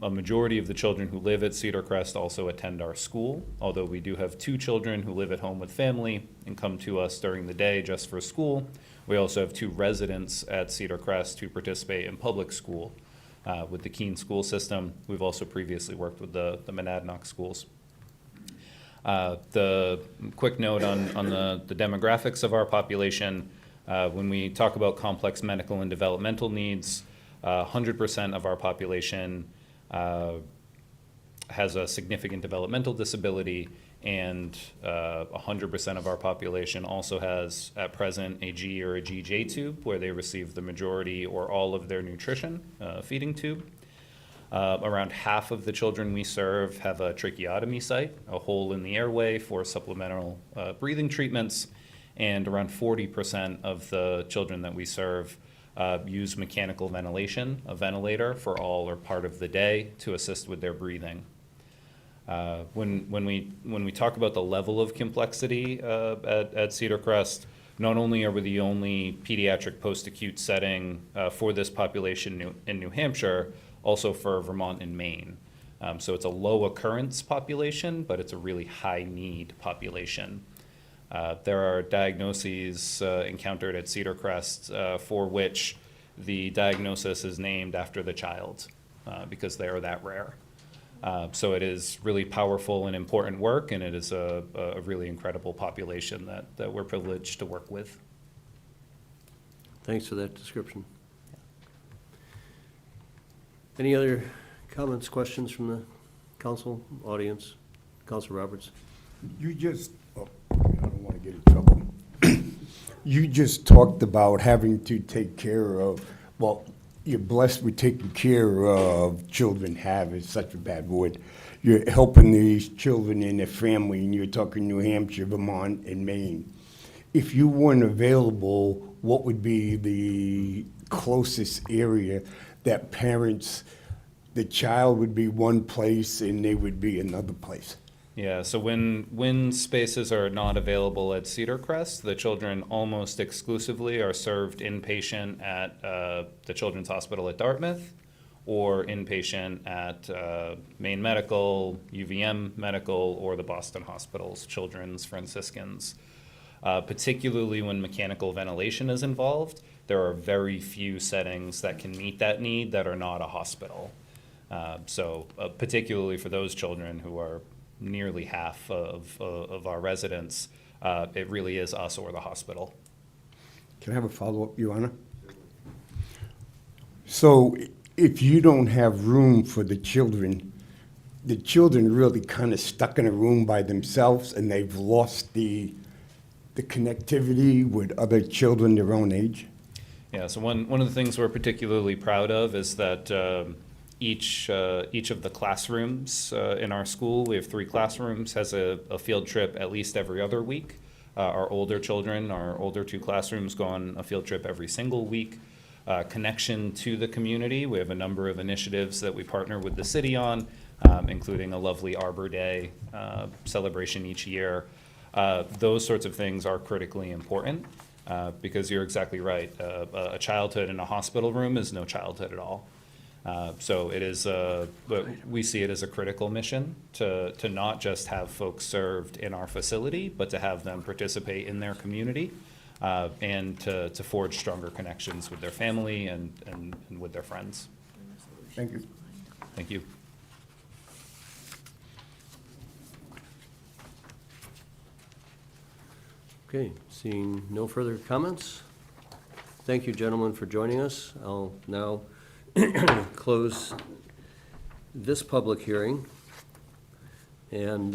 A majority of the children who live at Cedar Crest also attend our school, although we do have 2 children who live at home with family and come to us during the day just for school. We also have 2 residents at Cedar Crest who participate in public school with the Keene school system. We've also previously worked with the Monadnock schools. The quick note on the demographics of our population, when we talk about complex medical and developmental needs, 100% of our population has a significant developmental disability, and 100% of our population also has, at present, a G or a GJ tube where they receive the majority or all of their nutrition, feeding tube. Around half of the children we serve have a tracheotomy site, a hole in the airway for supplemental breathing treatments, and around 40% of the children that we serve use mechanical ventilation, a ventilator, for all or part of the day to assist with their breathing. When we talk about the level of complexity at Cedar Crest, not only are we the only pediatric post-acute setting for this population in New Hampshire, also for Vermont and Maine. So it's a low occurrence population, but it's a really high need population. There are diagnoses encountered at Cedar Crest for which the diagnosis is named after the child because they are that rare. So it is really powerful and important work, and it is a really incredible population that we're privileged to work with. Thanks for that description. Any other comments, questions from the council, audience? Councilor Roberts? You just, I don't want to get in trouble. You just talked about having to take care of, well, you're blessed with taking care of children have is such a bad word. You're helping these children and their family, and you're talking New Hampshire, Vermont, and Maine. If you weren't available, what would be the closest area that parents, the child would be one place and they would be another place? Yeah, so when spaces are not available at Cedar Crest, the children almost exclusively are served inpatient at the Children's Hospital at Dartmouth, or inpatient at Maine Medical, UVM Medical, or the Boston Hospital's Children's Franciscans. Particularly when mechanical ventilation is involved, there are very few settings that can meet that need that are not a hospital. So particularly for those children who are nearly half of our residents, it really is us or the hospital. Can I have a follow-up, Your Honor? So if you don't have room for the children, the children really kind of stuck in a room by themselves, and they've lost the connectivity with other children their own age? Yeah, so one of the things we're particularly proud of is that each of the classrooms in our school, we have 3 classrooms, has a field trip at least every other week. Our older children, our older 2 classrooms go on a field trip every single week. Connection to the community, we have a number of initiatives that we partner with the city on, including a lovely Arbor Day celebration each year. Those sorts of things are critically important because you're exactly right. A childhood in a hospital room is no childhood at all. So it is, but we see it as a critical mission to not just have folks served in our facility, but to have them participate in their community and to forge stronger connections with their family and with their friends. Thank you. Thank you. Okay, seeing no further comments, thank you, gentlemen, for joining us. I'll now close this public hearing, and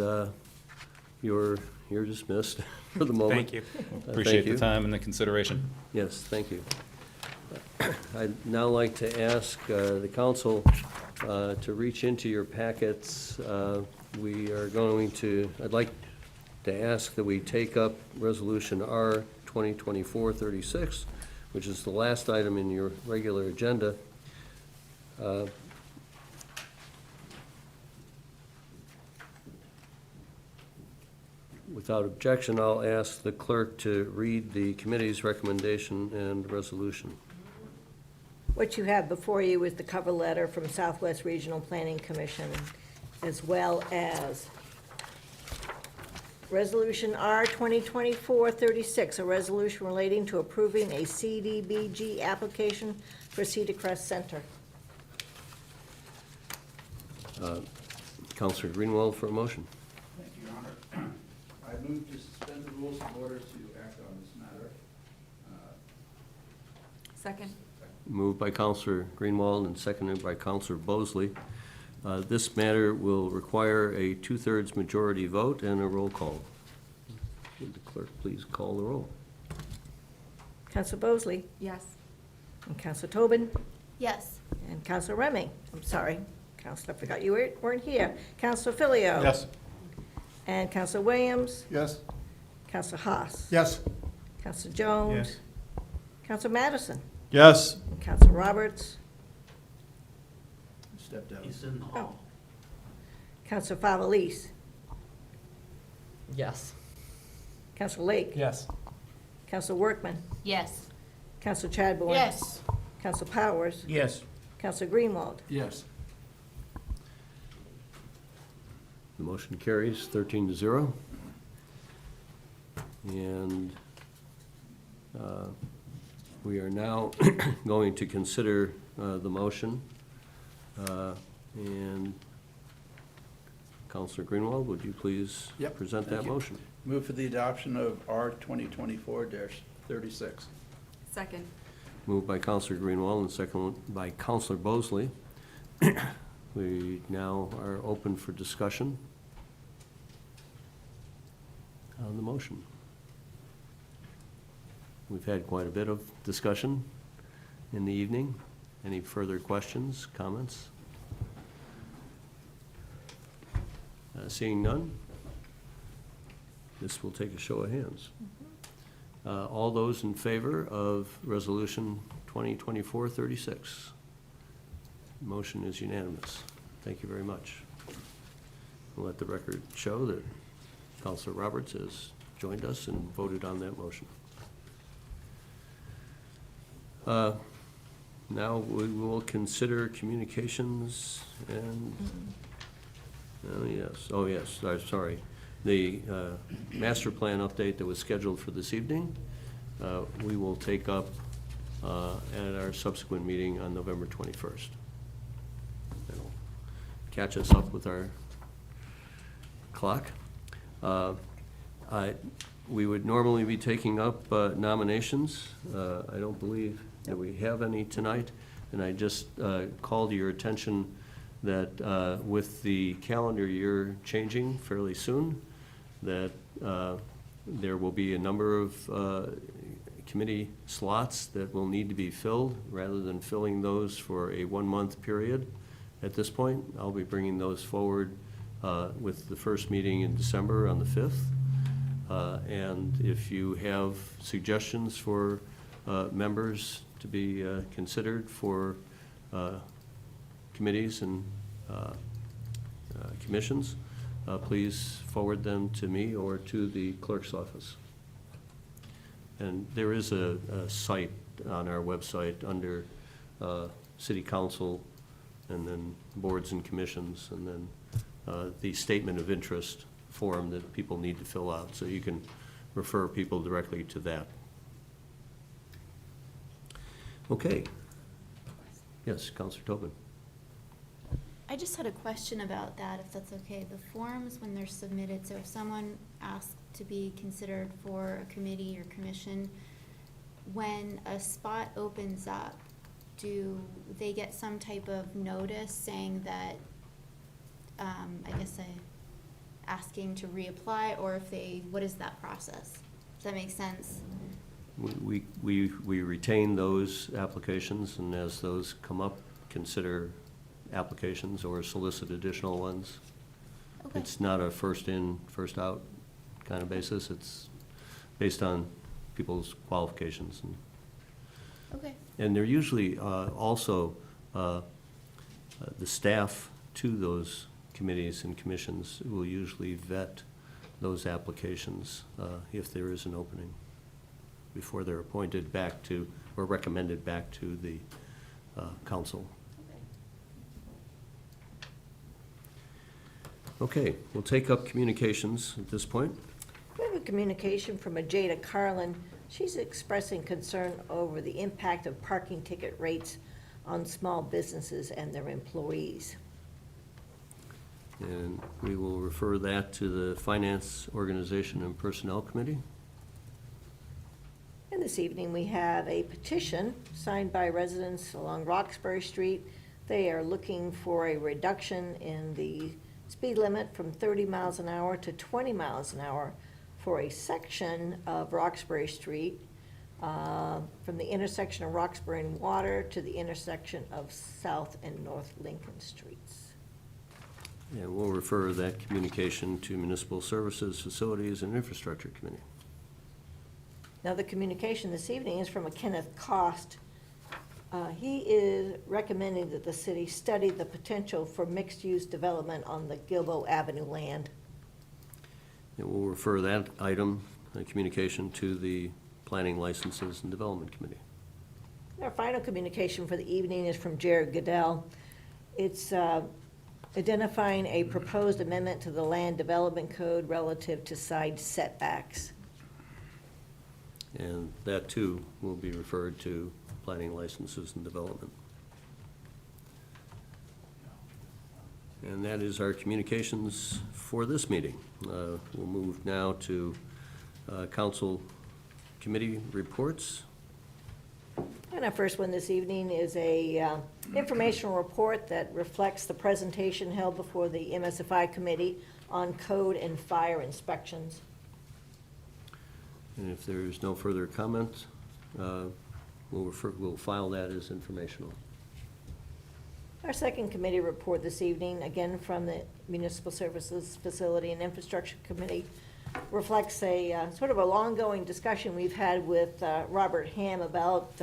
you're dismissed for the moment. Thank you. Appreciate the time and the consideration. Yes, thank you. I'd now like to ask the council to reach into your packets. We are going to, I'd like to ask that we take up Resolution R 2024-36, which is the last item in your regular agenda. Without objection, I'll ask the clerk to read the committee's recommendation and resolution. What you have before you is the cover letter from Southwest Regional Planning Commission, as well as Resolution R 2024-36, a resolution relating to approving a CDBG application for Cedar Crest Center. Councilor Greenwald for a motion. Thank you, Your Honor. I move to suspend the rules in order to act on this matter. Second. Moved by Councilor Greenwald and seconded by Councilor Bosley. This matter will require a 2/3 majority vote and a roll call. Would the clerk please call the roll? Counselor Bosley? Yes. And Counselor Tobin? Yes. And Counselor Remy? I'm sorry, Counselor, I forgot you weren't here. Counselor Filio? Yes. And Counselor Williams? Yes. Counselor Haas? Yes. Counselor Jones? Yes. Counselor Madison? Yes. And Counselor Roberts? Stepped out. He's in the hall. Counselor Favalise? Yes. Counselor Lake? Yes. Counselor Workman? Yes. Counselor Chadbourne? Yes. Counselor Powers? Yes. Counselor Greenwald? Yes. The motion carries 13-0. And we are now going to consider the motion. And Councilor Greenwald, would you please Yep, present that thank you. motion? Move for the adoption of R 2024-36. Second. Moved by Councilor Greenwald and seconded by Councilor Bosley. We now are open for discussion on the motion. We've had quite a bit of discussion in the evening. Any further questions, comments? Seeing none, this will take a show of hands. All those in favor of Resolution 2024-36? Motion is unanimous. Thank you very much. We'll let the record show that Councilor Roberts has joined us and voted on that motion. Now we will consider communications and, oh yes, sorry. The master plan update that was scheduled for this evening, we will take up at our subsequent meeting on November 21st. That'll catch us up with our clock. We would normally be taking up nominations. I don't believe that we have any tonight, and I just call to your attention that with the calendar year changing fairly soon, that there will be a number of committee slots that will need to be filled, rather than filling those for a one-month period. At this point, I'll be bringing those forward with the first meeting in December on the 5th. And if you have suggestions for members to be considered for committees and commissions, please forward them to me or to the clerk's office. And there is a site on our website under City Council, and then boards and commissions, and then the statement of interest form that people need to fill out, so you can refer people directly to that. Okay. Yes, Councilor Tobin. I just had a question about that, if that's okay. The forms, when they're submitted, so if someone asks to be considered for a committee or commission, when a spot opens up, do they get some type of notice saying that, asking to reapply, or if they, what is that process? Does that make sense? We retain those applications, and as those come up, consider applications or solicit additional ones. Okay. It's not a first in, first out kind of basis. It's based on people's qualifications. Okay. And they're usually also, the staff to those committees and commissions will usually vet those applications if there is an opening before they're appointed back to, or recommended back to the council. Okay, we'll take up communications at this point. We have a communication from Jada Carlin. She's expressing concern over the impact of parking ticket rates on small businesses and their employees. And we will refer that to the Finance, Organization, and Personnel Committee. And this evening, we have a petition signed by residents along Roxbury Street. They are looking for a reduction in the speed limit from 30 miles an hour to 20 miles an hour for a section of Roxbury Street, from the intersection of Roxbury and Water to the intersection of South and North Lincoln Streets. And we'll refer that communication to Municipal Services, Facilities, and Infrastructure Committee. Now, the communication this evening is from a Kenneth Cost. He is recommending that the city study the potential for mixed-use development on the Gilboa Avenue land. And we'll refer that item, communication, to the Planning, Licenses, and Development Committee. Our final communication for the evening is from Jared Goodell. It's identifying a proposed amendment to the Land Development Code relative to side setbacks. And that, too, will be referred to Planning, Licenses, and Development. And that is our communications for this meeting. We'll move now to council committee reports. And our first one this evening is a informational report that reflects the presentation held before the MSFI committee on code and fire inspections. And if there's no further comment, we'll file that as informational. Our second committee report this evening, again from the Municipal Services, Facility, and Infrastructure Committee, reflects a sort of a long-going discussion we've had with Robert Ham about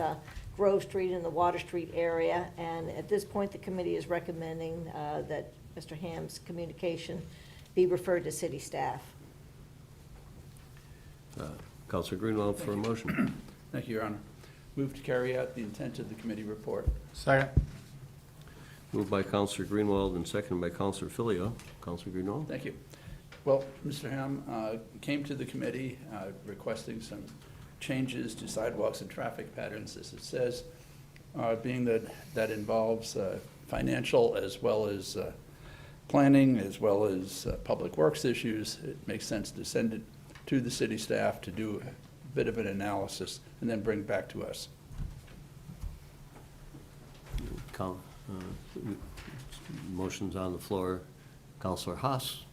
Grove Street and the Water Street area. And at this point, the committee is recommending that Mr. Ham's communication be referred to city staff. Councilor Greenwald for a motion. Thank you, Your Honor. Move to carry out the intent of the committee report. Second. Moved by Councilor Greenwald and seconded by Councilor Filio. Councilor Greenwald? Thank you. Well, Mr. Ham came to the committee requesting some changes to sidewalks and traffic patterns, as it says, being that involves financial as well as planning, as well as public works issues. It makes sense to send it to the city staff to do a bit of an analysis and then bring back to us. Motion's on the floor. Counselor Haas.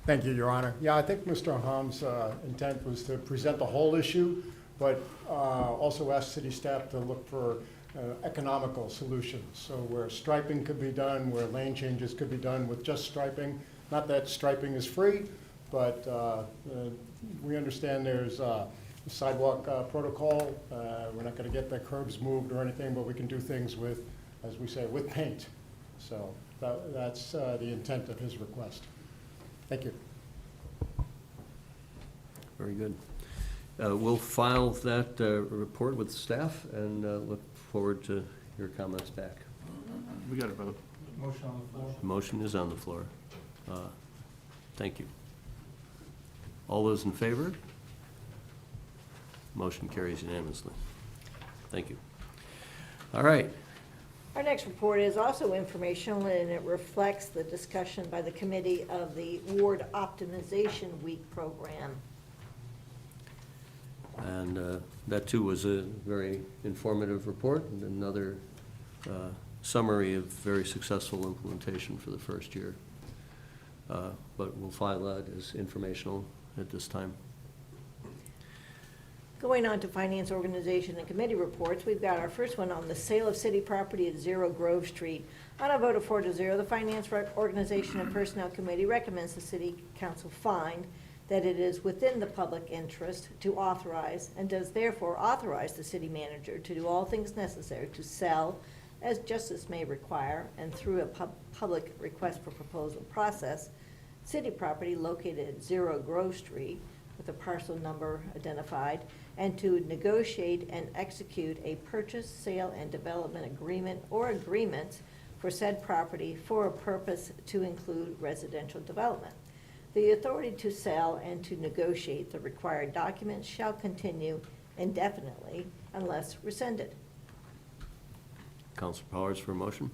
Thank you, Your Honor. Yeah, I think Mr. Ham's intent was to present the whole issue, but also ask city staff to look for economical solutions. So where striping could be done, where lane changes could be done with just striping. Not that striping is free, but we understand there's a sidewalk protocol. We're not going to get the curbs moved or anything, but we can do things with, as we say, with paint. So that's the intent of his request. Thank you. Very good. We'll file that report with staff and look forward to your comments back. We got to vote. Motion on the floor. Motion is on the floor. Thank you. All those in favor? Motion carries unanimously. Thank you. All right. Our next report is also informational, and it reflects the discussion by the committee of the Ward Optimization Week program. And that too was a very informative report and another summary of very successful implementation for the first year. But we'll file that as informational at this time. Going on to Finance, Organization, and Committee reports, we've got our first one on the sale of city property at 0 Grove Street. On a vote of 4-0, the Finance Organization and Personnel Committee recommends the City Council find that it is within the public interest to authorize, and does therefore authorize the city manager to do all things necessary to sell, as justice may require, and through a public request for proposal process, city property located at 0 Grove Street with a parcel number identified, and to negotiate and execute a purchase, sale, and development agreement or agreements for said property for a purpose to include residential development. The authority to sell and to negotiate the required documents shall continue indefinitely unless rescinded. Councilor Powers for a motion.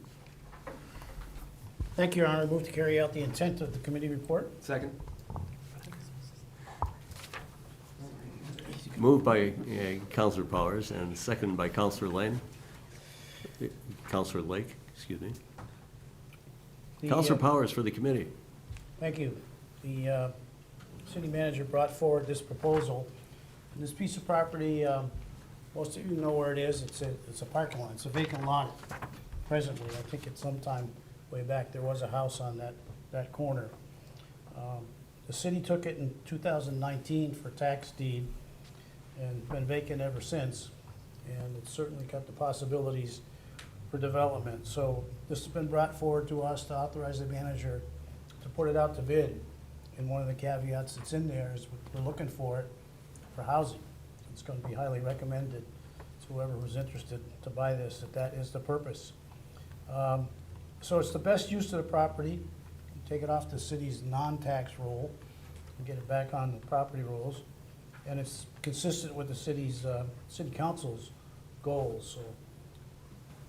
Thank you, Your Honor. Move to carry out the intent of the committee report. Second. Moved by Councilor Powers and seconded by Councilor Lane. Councilor Lake, excuse me. Councilor Powers for the committee. Thank you. The city manager brought forward this proposal. And this piece of property, most of you know where it is. It's a parking lot. It's a vacant lot presently. I think at some time way back there was a house on that corner. The city took it in 2019 for tax deed and been vacant ever since. And it's certainly got the possibilities for development. So this has been brought forward to us to authorize the manager to put it out to bid. And one of the caveats that's in there is we're looking for it for housing. It's going to be highly recommended to whoever was interested to buy this, that is the purpose. So it's the best use of the property. Take it off the city's non-tax roll and get it back on the property rolls. And it's consistent with the city's, city council's goals. So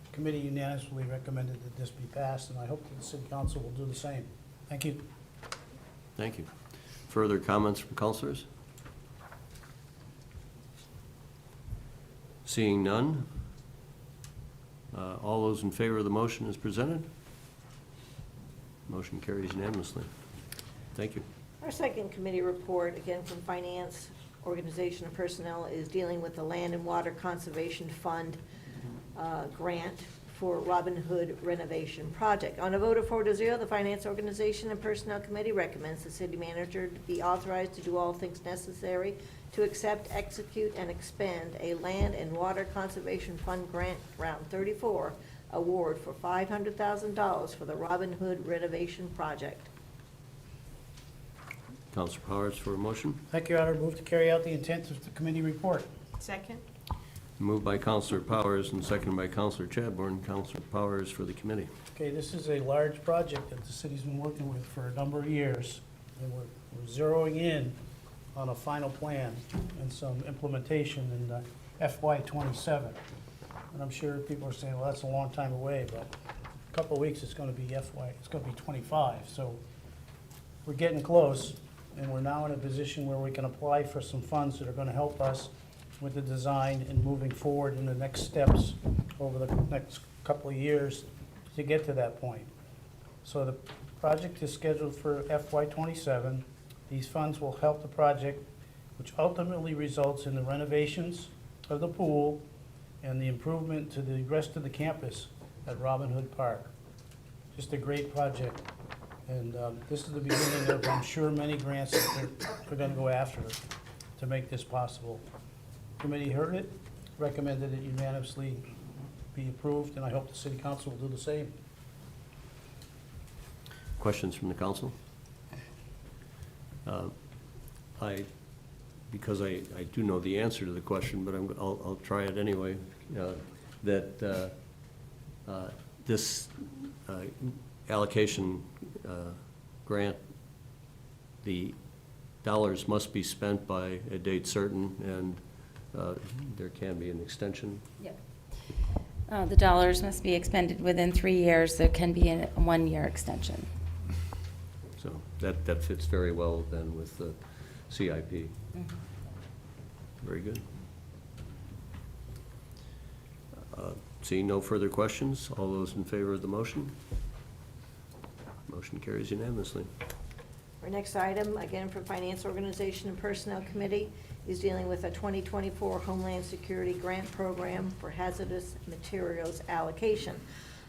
the committee unanimously recommended that this be passed, and I hope that the city council will do the same. Thank you. Thank you. Further comments from councilors? Seeing none, all those in favor of the motion as presented? Motion carries unanimously. Thank you. Our second committee report, again from Finance, Organization, and Personnel, is dealing with the Land and Water Conservation Fund grant for Robin Hood renovation project. On a vote of 4-0, the Finance Organization and Personnel Committee recommends the city manager to be authorized to do all things necessary to accept, execute, and expend a Land and Water Conservation Fund grant round 34 award for $500,000 for the Robin Hood renovation project. Councilor Powers for a motion. Thank you, Your Honor. Move to carry out the intent of the committee report. Second. Moved by Councilor Powers and seconded by Councilor Chadbourne. Councilor Powers for the committee. Okay, this is a large project that the city's been working with for a number of years, and we're zeroing in on a final plan and some implementation in FY '27. And I'm sure people are saying, well, that's a long time away, but a couple of weeks it's going to be it's going to be 25. So we're getting close, and we're now in a position where we can apply for some funds that are going to help us with the design and moving forward in the next steps over the next couple of years to get to that point. So the project is scheduled for FY '27. These funds will help the project, which ultimately results in the renovations of the pool and the improvement to the rest of the campus at Robin Hood Park. Just a great project. And this is the beginning of, I'm sure, many grants that we're going to go after to make this possible. Committee heard it, recommended it unanimously be approved, and I hope the city council will do the same. Questions from the council? Because I do know the answer to the question, but I'll try it anyway, that this allocation grant, the dollars must be spent by a date certain, and there can be an extension. Yep. The dollars must be expended within 3 years. There can be a 1-year extension. So that fits very well then with the CIP. Mm-hmm. Very good. Seeing no further questions, all those in favor of the motion? Motion carries unanimously. Our next item, again for Finance Organization and Personnel Committee, is dealing with a 2024 Homeland Security Grant Program for hazardous materials allocation.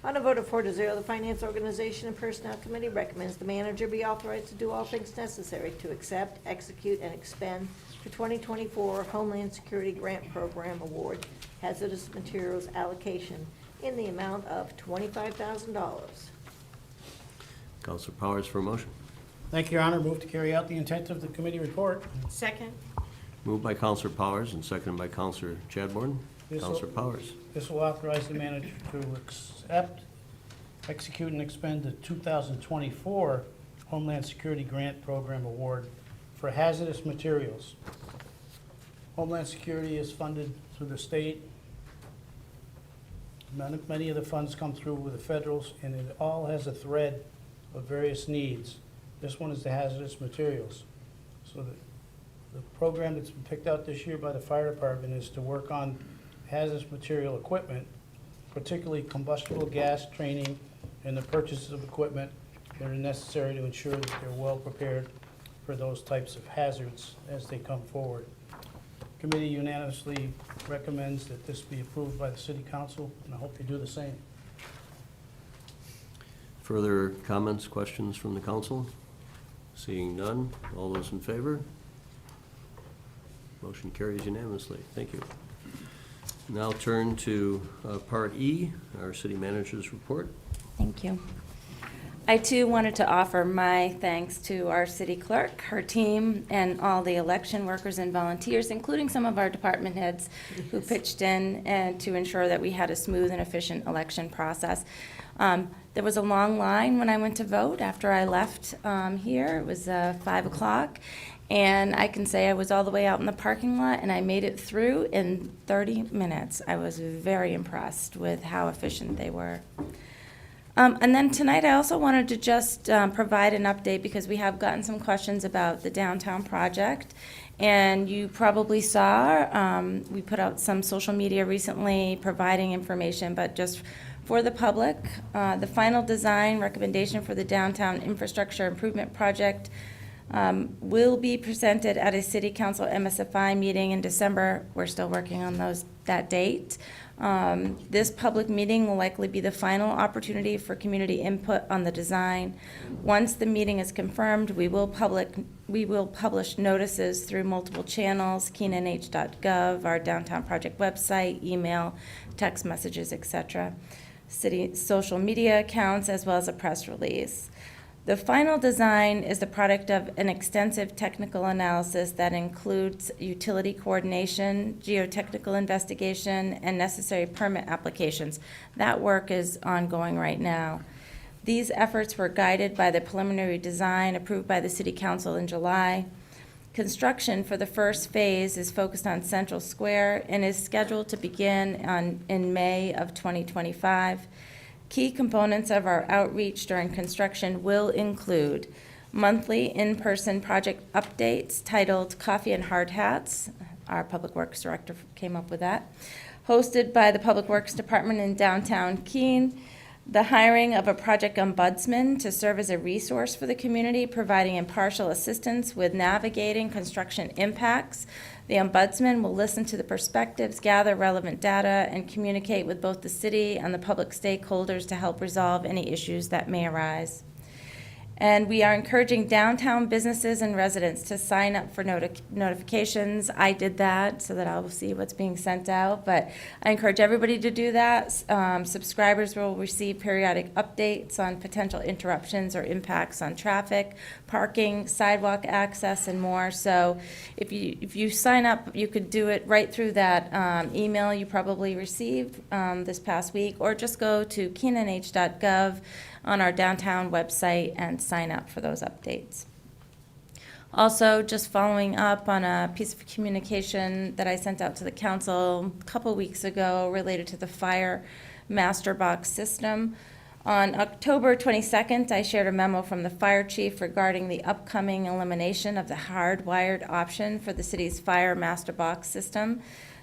On a vote of 4-0, the Finance Organization and Personnel Committee recommends the manager be authorized to do all things necessary to accept, execute, and expend the 2024 Homeland Security Grant Program Award hazardous materials allocation in the amount of $25,000. Counselor Powers for a motion. Thank you, Your Honor. Move to carry out the intent of the committee report. Second. Moved by Counselor Powers and seconded by Counselor Chadbourne. This will- Counselor Powers. This will authorize the manager to accept, execute, and expend the 2024 Homeland Security Grant Program Award for hazardous materials. Homeland Security is funded through the state. Many of the funds come through with the federals, and it all has a thread of various needs. This one is the hazardous materials. So the program that's been picked out this year by the fire department is to work on hazardous material equipment, particularly combustible gas training and the purchases of equipment that are necessary to ensure that they're well prepared for those types of hazards as they come forward. Committee unanimously recommends that this be approved by the city council, and I hope they do the same. Further comments, questions from the council? Seeing none, all those in favor? Motion carries unanimously. Thank you. Now turn to Part E, our city manager's report. Thank you. I too wanted to offer my thanks to our city clerk, her team, and all the election workers and volunteers, including some of our department heads who pitched in and to ensure that we had a smooth and efficient election process. There was a long line when I went to vote after I left here. It was 5 o'clock. And I can say I was all the way out in the parking lot, and I made it through in 30 minutes. I was very impressed with how efficient they were. And then tonight, I also wanted to just provide an update because we have gotten some questions about the downtown project. And you probably saw, we put out some social media recently providing information, but just for the public, the final design recommendation for the downtown infrastructure improvement project will be presented at a city council MSFI meeting in December. We're still working on that date. This public meeting will likely be the final opportunity for community input on the design. Once the meeting is confirmed, we will publish notices through multiple channels, keenanh.gov, our downtown project website, email, text messages, etc., city social media accounts, as well as a press release. The final design is the product of an extensive technical analysis that includes utility coordination, geotechnical investigation, and necessary permit applications. That work is ongoing right now. These efforts were guided by the preliminary design approved by the City Council in July. Construction for the first phase is focused on Central Square and is scheduled to begin in May of 2025. Key components of our outreach during construction will include monthly in-person project updates titled Coffee and Hard Hats. Our Public Works Director came up with that. Hosted by the Public Works Department in downtown Keene. the hiring of a project ombudsman to serve as a resource for the community, providing impartial assistance with navigating construction impacts. The ombudsman will listen to the perspectives, gather relevant data, and communicate with both the city and the public stakeholders to help resolve any issues that may arise. And we are encouraging downtown businesses and residents to sign up for notifications. I did that so that I'll see what's being sent out, but I encourage everybody to do that. Subscribers will receive periodic updates on potential interruptions or impacts on traffic, parking, sidewalk access, and more. So if you sign up, you could do it right through that email you probably received this past week, or just go to keenanh.gov on our downtown website and sign up for those updates. Also, just following up on a piece of communication that I sent out to the council a couple weeks ago related to the fire master box system. On October 22nd, I shared a memo from the fire chief regarding the upcoming elimination of the hardwired option for the city's fire master box system.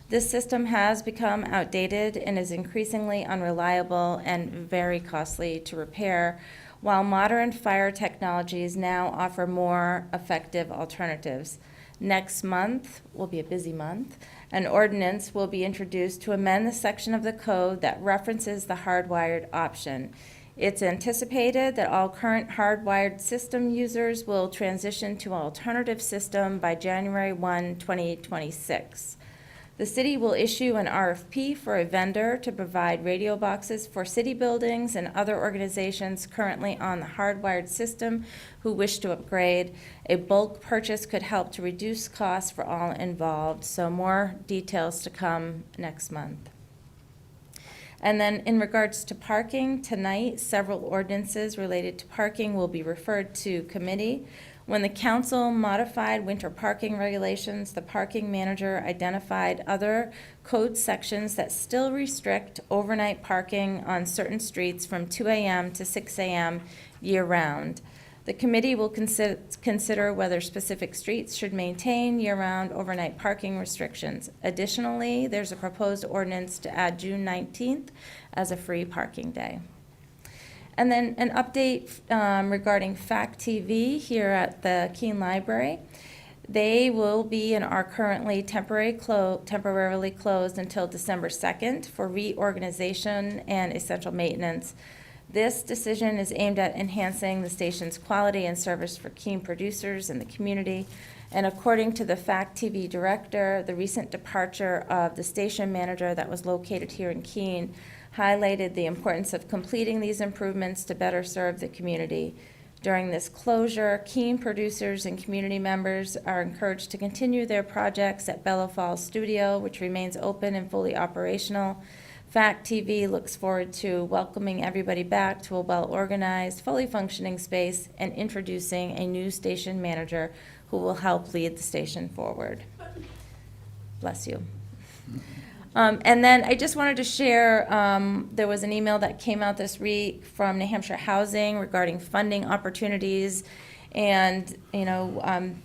This system has become outdated and is increasingly unreliable and very costly to repair, while modern fire technologies now offer more effective alternatives. Next month will be a busy month. An ordinance will be introduced to amend the section of the code that references the hardwired option. It's anticipated that all current hardwired system users will transition to an alternative system by January 1, 2026. The city will issue an RFP for a vendor to provide radio boxes for city buildings and other organizations currently on the hardwired system who wish to upgrade. A bulk purchase could help to reduce costs for all involved, so more details to come next month. And then in regards to parking, tonight several ordinances related to parking will be referred to committee. When the council modified winter parking regulations, the parking manager identified other code sections that still restrict overnight parking on certain streets from 2 a.m. to 6 a.m. year-round. The committee will consider whether specific streets should maintain year-round overnight parking restrictions. Additionally, there's a proposed ordinance to add June 19th as a free parking day. And then an update regarding Fact TV here at the Keene Library. They will be and are currently temporarily closed until December 2nd for reorganization and essential maintenance. This decision is aimed at enhancing the station's quality and service for Keene producers and the community. And according to the Fact TV director, the recent departure of the station manager that was located here in Keene highlighted the importance of completing these improvements to better serve the community. During this closure, Keene producers and community members are encouraged to continue their projects at Bellow Falls Studio, which remains open and fully operational. Fact TV looks forward to welcoming everybody back to a well-organized, fully functioning space and introducing a new station manager who will help lead the station forward. Bless you. And then I just wanted to share, there was an email that came out this week from New Hampshire Housing regarding funding opportunities and,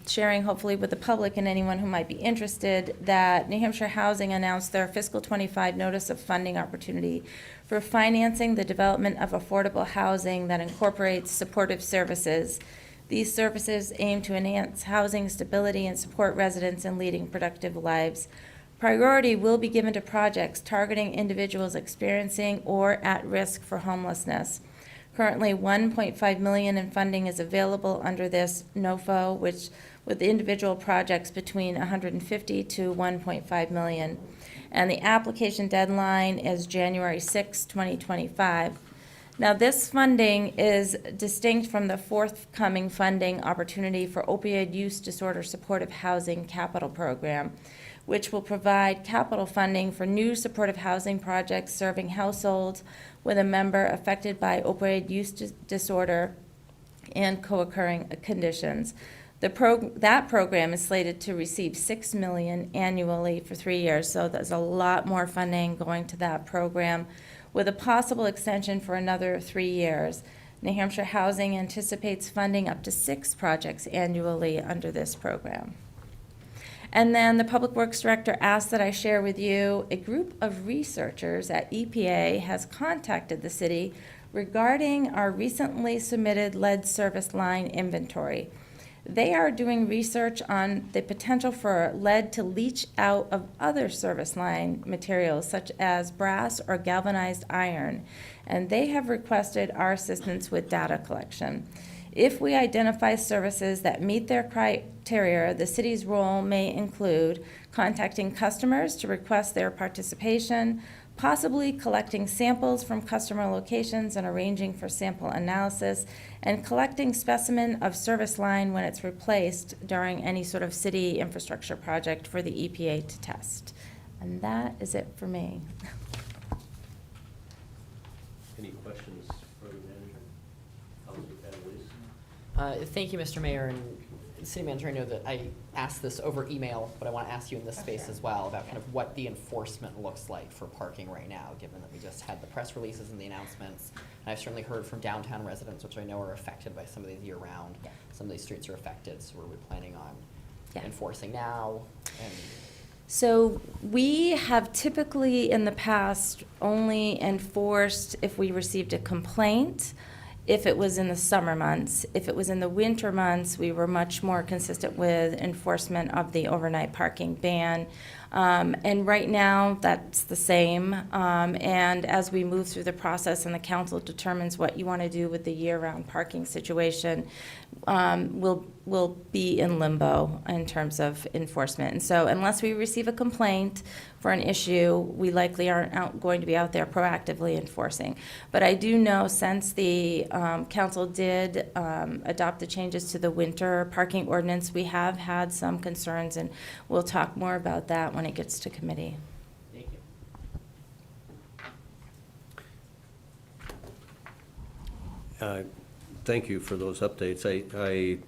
sharing hopefully with the public and anyone who might be interested that New Hampshire Housing announced their fiscal 25 notice of funding opportunity for financing the development of affordable housing that incorporates supportive services. These services aim to enhance housing stability and support residents in leading productive lives. Priority will be given to projects targeting individuals experiencing or at risk for homelessness. Currently, $1.5 million in funding is available under this NOFO, which with individual projects between $150 to $1.5 million. And the application deadline is January 6, 2025. Now, this funding is distinct from the forthcoming funding opportunity for opioid use disorder supportive housing capital program, which will provide capital funding for new supportive housing projects serving households with a member affected by opioid use disorder and co-occurring conditions. That program is slated to receive $6 million annually for 3 years, so there's a lot more funding going to that program, with a possible extension for another 3 years. New Hampshire Housing anticipates funding up to 6 projects annually under this program. And then the Public Works Director asked that I share with you a group of researchers at EPA has contacted the city regarding our recently submitted lead service line inventory. They are doing research on the potential for lead to leach out of other service line materials such as brass or galvanized iron, and they have requested our assistance with data collection. If we identify services that meet their criteria, the city's role may include contacting customers to request their participation, possibly collecting samples from customer locations and arranging for sample analysis, and collecting specimen of service line when it's replaced during any sort of city infrastructure project for the EPA to test. And that is it for me. Any questions for the manager? Councilor Patrice? Thank you, Mr. Mayor, and City Manager, I know that I asked this over email, but I want to ask you in this space as well about kind of what the enforcement looks like for parking right now, given that we just had the press releases and the announcements. And I've certainly heard from downtown residents, which I know are affected by some of these year-round. Yeah. Some of these streets are affected, so we're planning on Yeah. enforcing now. And So we have typically in the past only enforced if we received a complaint, if it was in the summer months. If it was in the winter months, we were much more consistent with enforcement of the overnight parking ban. And right now, that's the same. And as we move through the process and the council determines what you want to do with the year-round parking situation, we'll be in limbo in terms of enforcement. And so unless we receive a complaint for an issue, we likely aren't going to be out there proactively enforcing. But I do know since the council did adopt the changes to the winter parking ordinance, we have had some concerns, and we'll talk more about that when it gets to committee. thank you. Thank you for those updates. I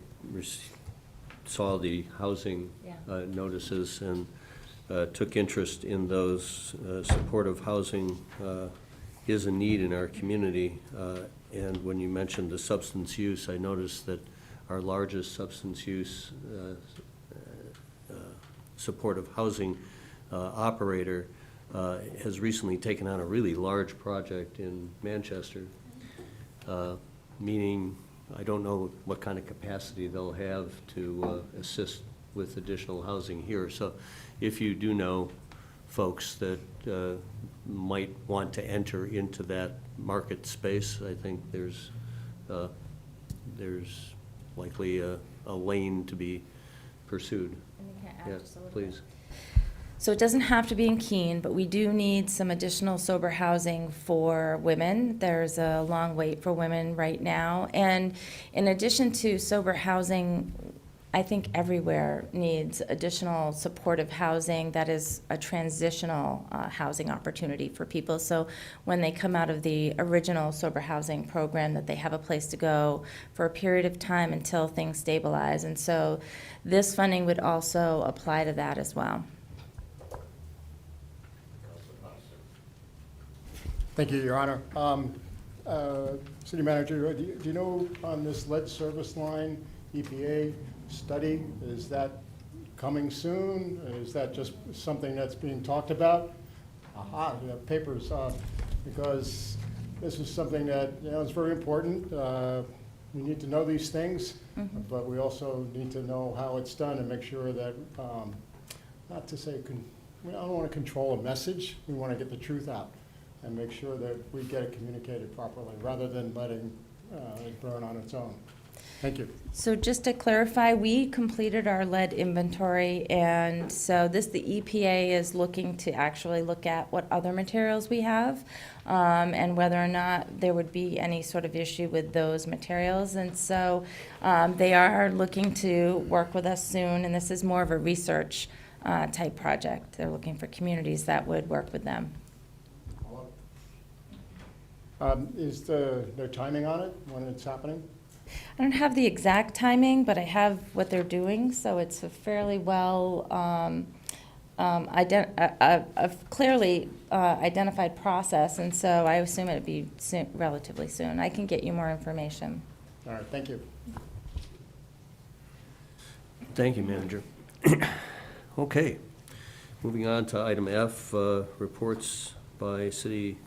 saw the housing Yeah. notices and took interest in those. Supportive housing is a need in our community. And when you mentioned the substance use, I noticed that our largest substance use supportive housing operator has recently taken on a really large project in Manchester, meaning I don't know what kind of capacity they'll have to assist with additional housing here. So if you do know folks that might want to enter into that market space, I think there's likely a lane to be pursued. Yes, please. So it doesn't have to be in Keene, but we do need some additional sober housing for women. There's a long wait for women right now. And in addition to sober housing, I think everywhere needs additional supportive housing that is a transitional housing opportunity for people. So when they come out of the original sober housing program, that they have a place to go for a period of time until things stabilize. And so this funding would also apply to that as well. Thank you, Your Honor. City Manager, do you know on this lead service line EPA study, is that coming soon? Is that just something that's being talked about? Aha, you have papers, because this is something that, is very important. We need to know these things, but we also need to know how it's done and make sure that, not to say, we don't want to control a message, we want to get the truth out and make sure that we get it communicated properly, rather than letting it burn on its own. Thank you. So just to clarify, we completed our lead inventory, and so the EPA is looking to actually look at what other materials we have, and whether or not there would be any sort of issue with those materials. And so they are looking to work with us soon, and this is more of a research type project. They're looking for communities that would work with them. Is there timing on it, when it's happening? I don't have the exact timing, but I have what they're doing, so it's a fairly well clearly identified process, and so I assume it'd be relatively soon. I can get you more information. All right, thank you. Thank you, Manager. Okay, moving on to item F, reports by city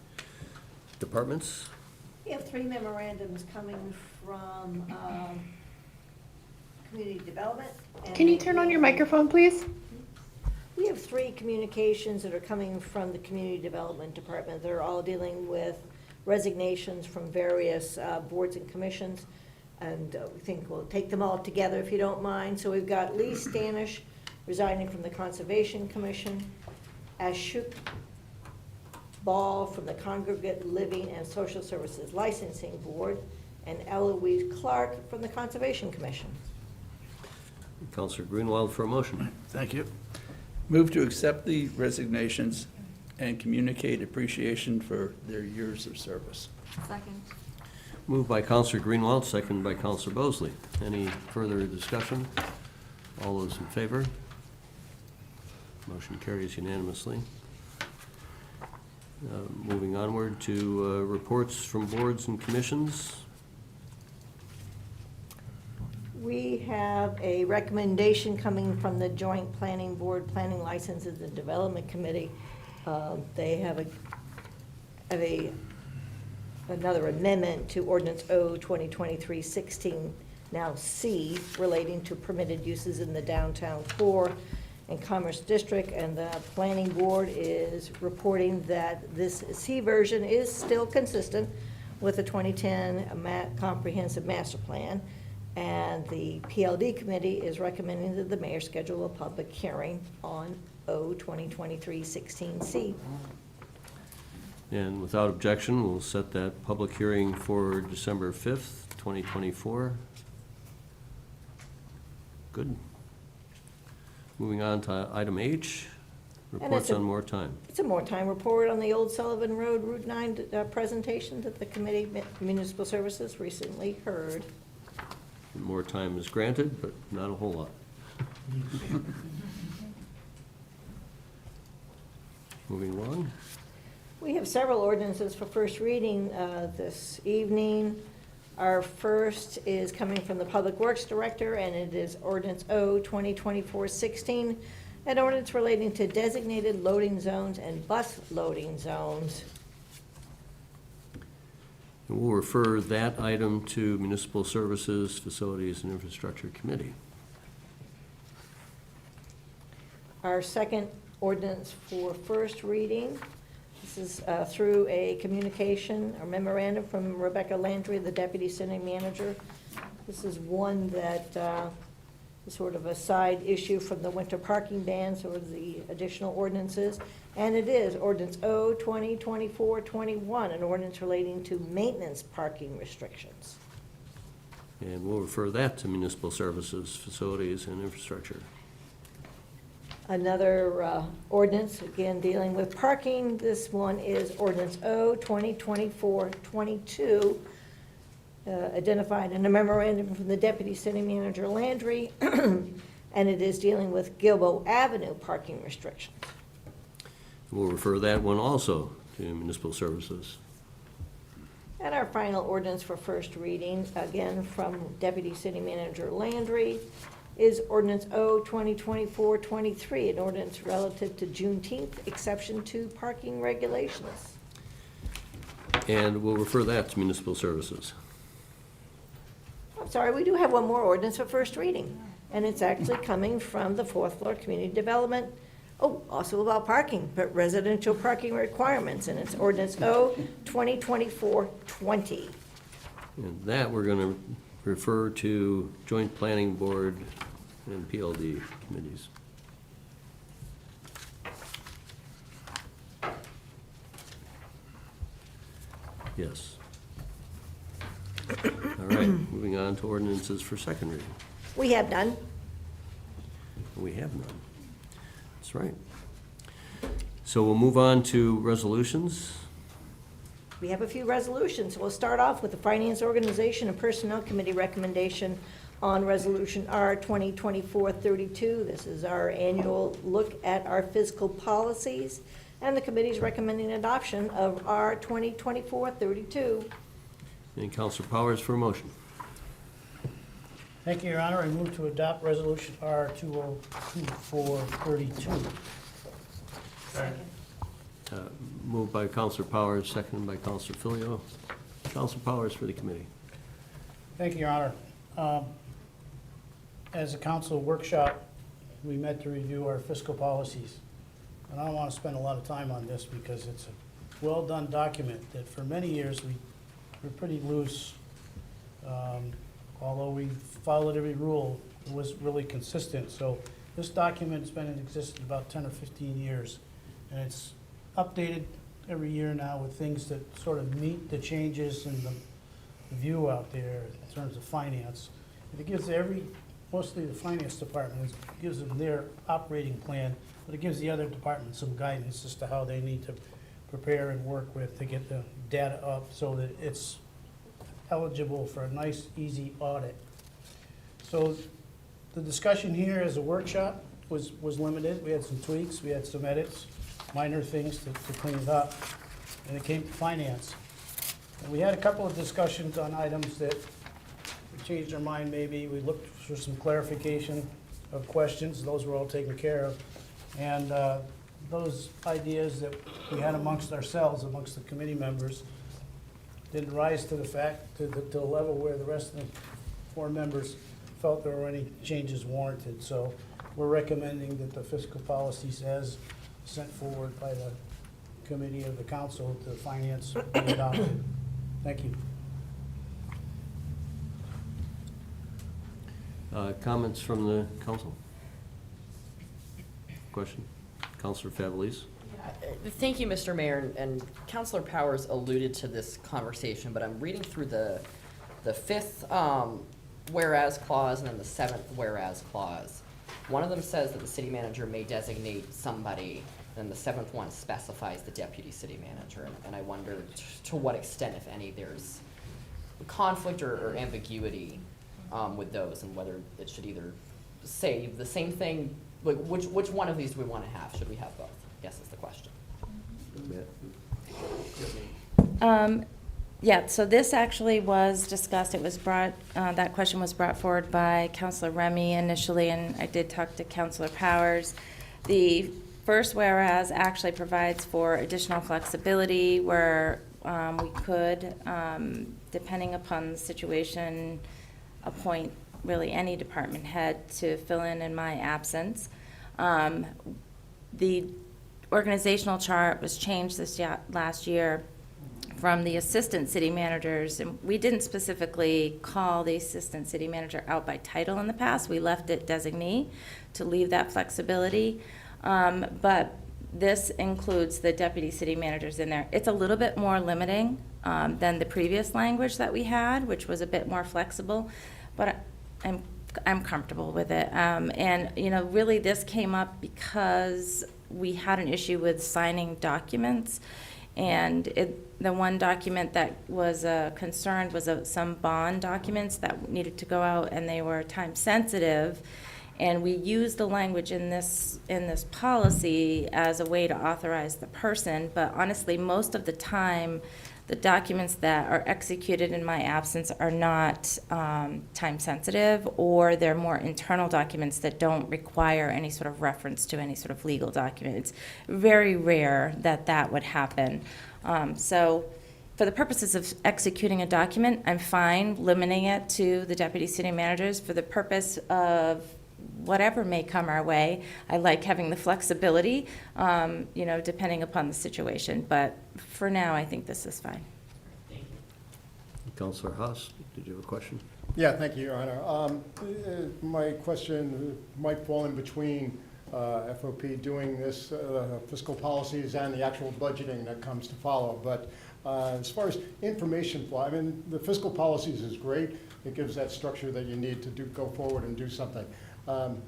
departments. We have 3 memorandums coming from Community Development. and Can you turn on your microphone, please? We have 3 communications that are coming from the Community Development Department. They're all dealing with resignations from various boards and commissions. And we think we'll take them all together if you don't mind. So we've got Lee Stanish resigning from the Conservation Commission, Ashok Ball from the Congregate Living and Social Services Licensing Board, and Eloise Clark from the Conservation Commission. Counselor Greenwald for a motion. Thank you. Move to accept the resignations and communicate appreciation for their years of service. Second. Moved by Counselor Greenwald, seconded by Counselor Bosley. Any further discussion? All those in favor? Motion carries unanimously. Moving onward to reports from boards and commissions. We have a recommendation coming from the Joint Planning Board, Planning Licenses and Development Committee. They have another amendment to Ordinance O 2023-16, now C, relating to permitted uses in the downtown core and Commerce District, and the Planning Board is reporting that this C version is still consistent with the 2010 Comprehensive Master Plan, and the PLD Committee is recommending that the mayor schedule a public hearing on O 2023-16C. And without objection, we'll set that public hearing for December 5th, 2024. Good. Moving on to item H, reports on more time. It's a more time report on the Old Sullivan Road Route 9 presentation that the Committee Municipal Services recently heard. More time is granted, but not a whole lot. Moving along. We have several ordinances for first reading this evening. Our first is coming from the Public Works Director, and it is Ordinance O 2024-16, an ordinance relating to designated loading zones and bus loading zones. And we'll refer that item to Municipal Services, Facilities, and Infrastructure Committee. Our second ordinance for first reading, this is through a communication or memorandum from Rebecca Landry, the Deputy City Manager. This is one that is sort of a side issue from the winter parking bans or the additional ordinances. And it is Ordinance O 2024-21, an ordinance relating to maintenance parking restrictions. And we'll refer that to Municipal Services, Facilities, and Infrastructure. Another ordinance, again, dealing with parking. This one is Ordinance O 2024-22, identified in a memorandum from the Deputy City Manager Landry, and it is dealing with Gilboa Avenue parking restrictions. We'll refer that one also to Municipal Services. And our final ordinance for first reading, again from Deputy City Manager Landry, is Ordinance O 2024-23, an ordinance relative to Juneteenth exception to parking regulations. And we'll refer that to Municipal Services. I'm sorry, we do have one more ordinance for first reading, and it's actually coming from the fourth floor community development. Oh, also about parking, but residential parking requirements, and it's Ordinance O 2024-20. And that we're going to refer to Joint Planning Board and PLD committees. Yes. All right, moving on to ordinances for second reading. We have none. We have none. That's right. So we'll move on to resolutions. We have a few resolutions. We'll start off with the Finance Organization and Personnel Committee recommendation on Resolution R 2024-32. This is our annual look at our fiscal policies, and the committee's recommending adoption of R 2024-32. And Councilor Powers for a motion. Thank you, Your Honor. I move to adopt Resolution R 2024-32. Moved by Councilor Powers, seconded by Councilor Filio. Council Powers for the committee. Thank you, Your Honor. As a council workshop, we met to review our fiscal policies. And I don't want to spend a lot of time on this because it's a well-done document that for many years we were pretty loose. Although we followed every rule, it was really consistent. So this document's been in existence about 10 or 15 years. And it's updated every year now with things that sort of meet the changes in the view out there in terms of finance. And it gives mostly the finance department, it gives them their operating plan, but it gives the other departments some guidance as to how they need to prepare and work with to get the data up so that it's eligible for a nice, easy audit. So the discussion here as a workshop was limited. We had some tweaks, we had some edits, minor things to clean it up, and it came to finance. And we had a couple of discussions on items that we changed our mind maybe. We looked for some clarification of questions. Those were all taken care of. And those ideas that we had amongst ourselves, amongst the committee members, didn't rise to the level where the rest of the 4 members felt there were any changes warranted. So we're recommending that the fiscal policies as sent forward by the committee of the council to finance be adopted. Thank you. Comments from the council? Question? Councilor Favelis? Thank you, Mr. Mayor, and Councilor Powers alluded to this conversation, but I'm reading through the 5th whereas clause and then the 7th whereas clause. One of them says that the city manager may designate somebody, and the 7th one specifies the deputy city manager, and I wonder to what extent, if any, there's conflict or ambiguity with those, and whether it should either say the same thing, like which one of these do we want to have? Should we have both? Yes, is the question. Yeah, so this actually was discussed, it was brought, that question was brought forward by Councilor Remy initially, and I did talk to Councilor Powers. The first whereas actually provides for additional flexibility where we could, depending upon the situation, appoint really any department head to fill in my absence. The organizational chart was changed last year from the assistant city managers, and we didn't specifically call the assistant city manager out by title in the past. We left it designee to leave that flexibility. But this includes the deputy city managers in there. It's a little bit more limiting than the previous language that we had, which was a bit more flexible, but I'm comfortable with it. And, you know, really this came up because we had an issue with signing documents, and the one document that was concerned was some bond documents that needed to go out, and they were time sensitive. And we used the language in this policy as a way to authorize the person, but honestly, most of the time, the documents that are executed in my absence are not time sensitive, or they're more internal documents that don't require any sort of reference to any sort of legal document. It's very rare that that would happen. So for the purposes of executing a document, I'm fine limiting it to the deputy city managers. For the purpose of whatever may come our way, I like having the flexibility, you know, depending upon the situation. But for now, I think this is fine. Councilor Haas, did you have a question? Yeah, thank you, Your Honor. My question might fall in between FOP doing this fiscal policies and the actual budgeting that comes to follow. But as far as information flow, I mean, the fiscal policies is great. It gives that structure that you need to go forward and do something.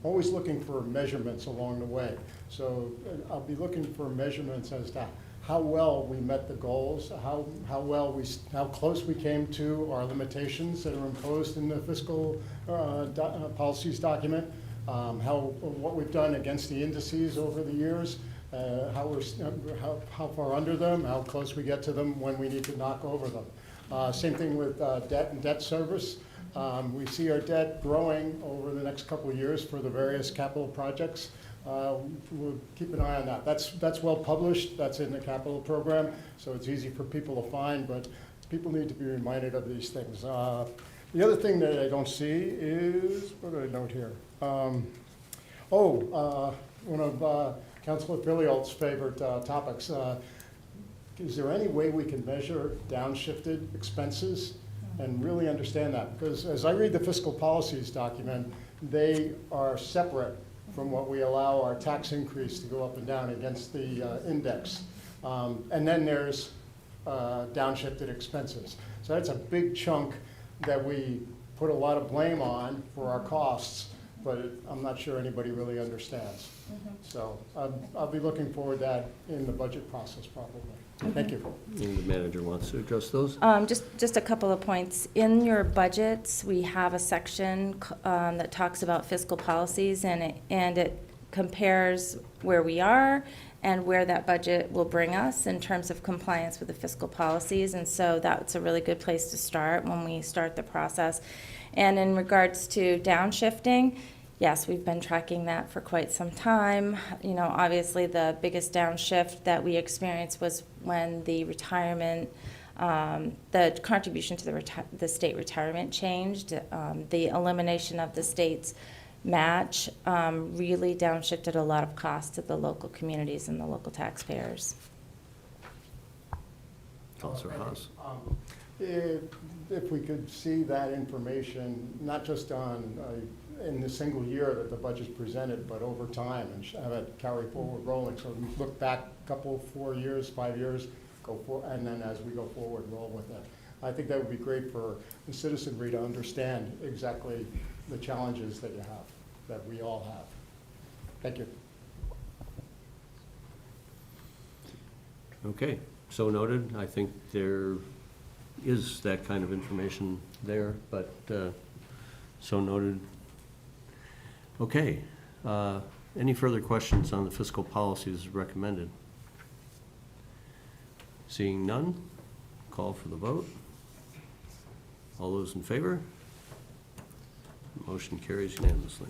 Always looking for measurements along the way. So I'll be looking for measurements as to how well we met the goals, how close we came to our limitations that are imposed in the fiscal policies document, what we've done against the indices over the years, how far under them, how close we get to them when we need to knock over them. Same thing with debt and debt service. We see our debt growing over the next couple of years for the various capital projects. We'll keep an eye on that. That's well published. That's in the capital program, so it's easy for people to find. But people need to be reminded of these things. The other thing that I don't see is, what did I note here? One of Councilor Filiol's favorite topics. Is there any way we can measure downshifted expenses and really understand that? Because as I read the fiscal policies document, they are separate from what we allow our tax increase to go up and down against the index. And then there's downshifted expenses. So that's a big chunk that we put a lot of blame on for our costs, but I'm not sure anybody really understands. So I'll be looking forward to that in the budget process probably. Thank you. And the manager wants to address those? Just a couple of points. In your budgets, we have a section that talks about fiscal policies, and it compares where we are and where that budget will bring us in terms of compliance with the fiscal policies. And so that's a really good place to start when we start the process. And in regards to downshifting, yes, we've been tracking that for quite some time. You know, obviously the biggest downshift that we experienced was when the retirement, the contribution to the state retirement changed. The elimination of the state's match really downshifted a lot of costs to the local communities and the local taxpayers. Councilor Haas. If we could see that information, not just on in the single year that the budget's presented, but over time, and have it carry forward rolling. So we look back a couple, 4 years, 5 years, and then as we go forward, roll with it. I think that would be great for the citizenry to understand exactly the challenges that you have, that we all have. Thank you. Okay, so noted. I think there is that kind of information there, but so noted. Okay, any further questions on the fiscal policies recommended? Seeing none, call for the vote. All those in favor? Motion carries unanimously.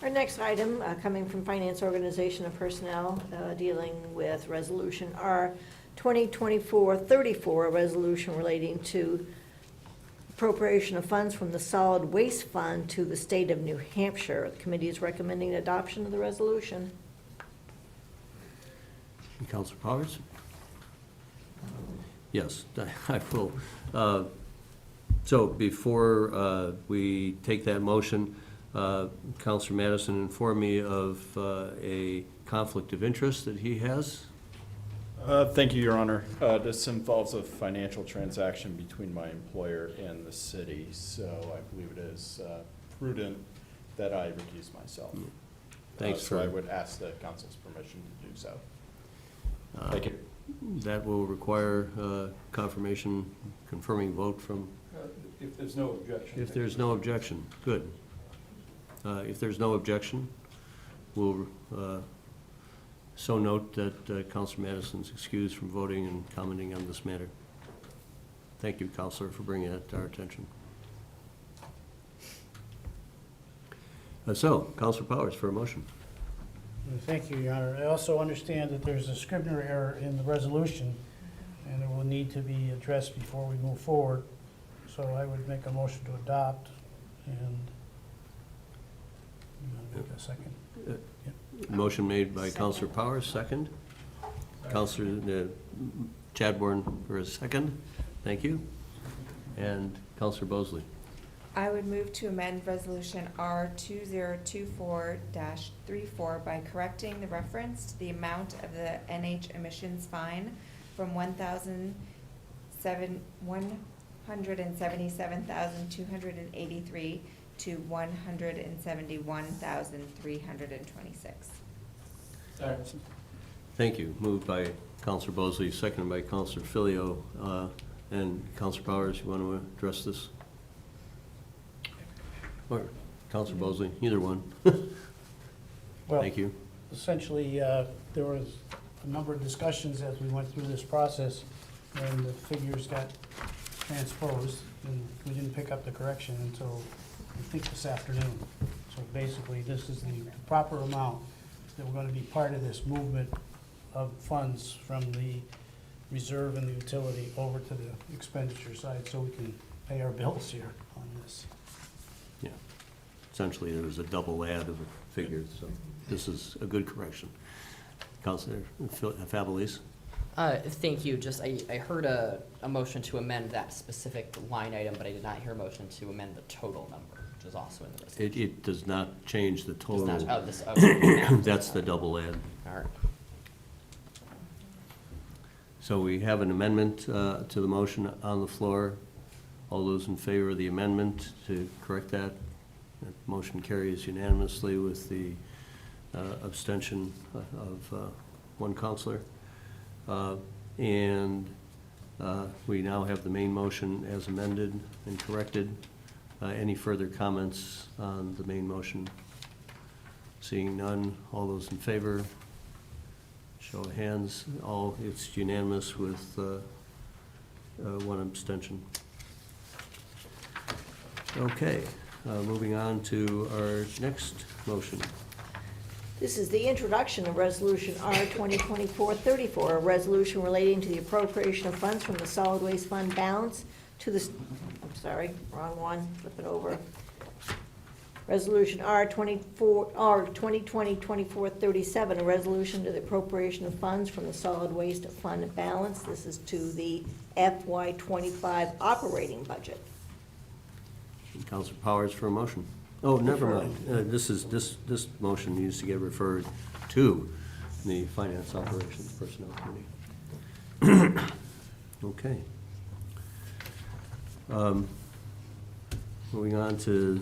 Our next item, coming from Finance, Organization, and Personnel, dealing with Resolution R 2024-34, a resolution relating to appropriation of funds from the Solid Waste Fund to the state of New Hampshire. The committee is recommending adoption of the resolution. Councilor Powers? Yes, I will. So before we take that motion, Councilor Madison informed me of a conflict of interest that he has. Thank you, Your Honor. This involves a financial transaction between my employer and the city, so I believe it is prudent that I recuse myself. Thanks So for- I would ask the council's permission to do so. Thank you. That will require confirmation, confirming vote from, If there's no objection. if there's no objection, good. If there's no objection, we'll so note that Councilor Madison's excused from voting and commenting on this matter. Thank you, Councilor, for bringing that to our attention. So, Councilor Powers for a motion. Thank you, Your Honor. I also understand that there's a Scrivener error in the resolution, and it will need to be addressed before we move forward. So I would make a motion to adopt, and you want to make a second? Motion made by Councilor Powers, second. Councilor Chadbourne for a second. Thank you. And Councilor Bosley. I would move to amend Resolution R 2024-34 by correcting the reference to the amount of the NH emissions fine from $177,283 to $171,326. Thank you. Moved by Councilor Bosley, seconded by Councilor Filio. And Councilor Powers, you want to address this? Or Councilor Bosley, either one. Well, Thank you. Essentially, there was a number of discussions as we went through this process, and the figures got transposed, and we didn't pick up the correction until, I think, this afternoon. So basically, this is the proper amount that we're going to be part of this movement of funds from the reserve and the utility over to the expenditure side so we can pay our bills here on this. Yeah. Essentially, there was a double add of figures, so this is a good correction. Counselor Favolis? Thank you. Just, I heard a motion to amend that specific line item, but I did not hear a motion to amend the total number, which is also in the resolution. It does not change the total. Does not- oh, this- okay. That's the double add. All right. So we have an amendment to the motion on the floor. All those in favor of the amendment to correct that? That motion carries unanimously with the abstention of one counselor. And we now have the main motion as amended and corrected. Any further comments on the main motion? Seeing none, all those in favor? Show of hands. It's unanimous with one abstention. Okay, moving on to our next motion. This is the introduction of Resolution R 2024-34, a resolution relating to the appropriation of funds from the Solid Waste Fund balance to the, I'm sorry, wrong one, flip it over. Resolution R 2020-2437, a resolution to the appropriation of funds from the Solid Waste Fund balance. This is to the FY '25 operating budget. Councilor Powers for a motion. Oh, never mind. This motion needs to get referred to the Finance Operations Personnel Committee. Okay. Moving on to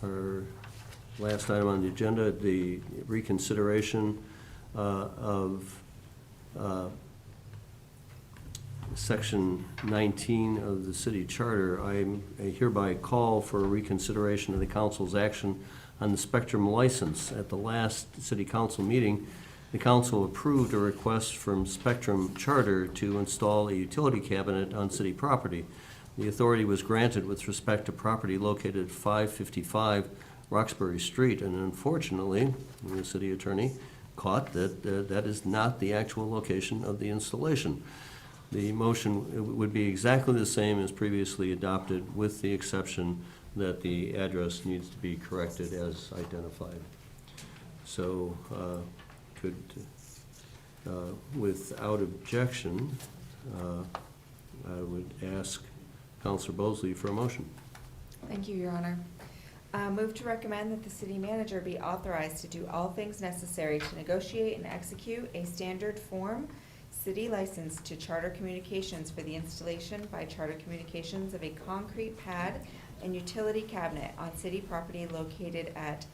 our last item on the agenda, the reconsideration of Section 19 of the city charter. I hereby call for a reconsideration of the council's action on the Spectrum license. At the last city council meeting, the council approved a request from Spectrum Charter to install a utility cabinet on city property. The authority was granted with respect to property located at 555 Roxbury Street, and unfortunately, the city attorney caught that that is not the actual location of the installation. The motion would be exactly the same as previously adopted, with the exception that the address needs to be corrected as identified. So, without objection, I would ask Councilor Bosley for a motion. Thank you, Your Honor. Move to recommend that the city manager be authorized to do all things necessary to negotiate and execute a standard form city license to Charter Communications for the installation by Charter Communications of a concrete pad and utility cabinet on city property located at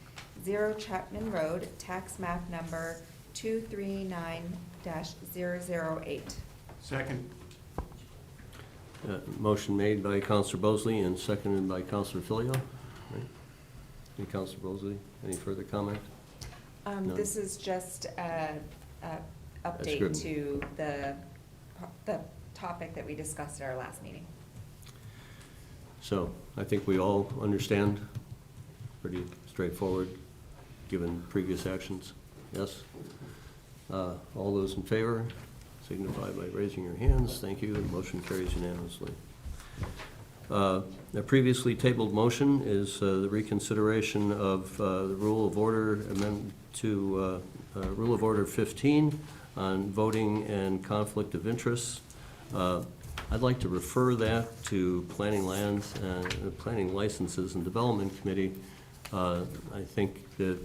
0 Chapman Road, tax map number 239-008. Second. Motion made by Councilor Bosley and seconded by Councilor Filio. Right. Any Councilor Bosley, any further comment? No. This is just a update good. to the topic that we discussed at our last meeting. So I think we all understand, pretty straightforward, given previous actions. Yes? All those in favor signify by raising your hands. Thank you. The motion carries unanimously. The previously tabled motion is the reconsideration of the Rule of Order amendment to Rule of Order 15 on voting and conflict of interest. I'd like to refer that to Planning Licenses and Development Committee. I think that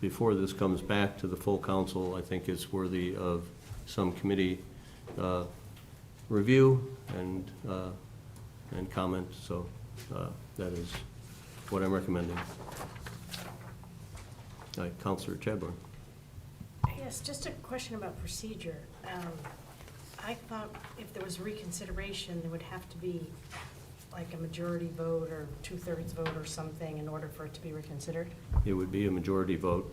before this comes back to the full council, I think it's worthy of some committee review and comment. So that is what I'm recommending. Councilor Chadbourne. Yes, just a question about procedure. I thought if there was reconsideration, there would have to be like a majority vote or 2/3 vote or something in order for it to be reconsidered? It would be a majority vote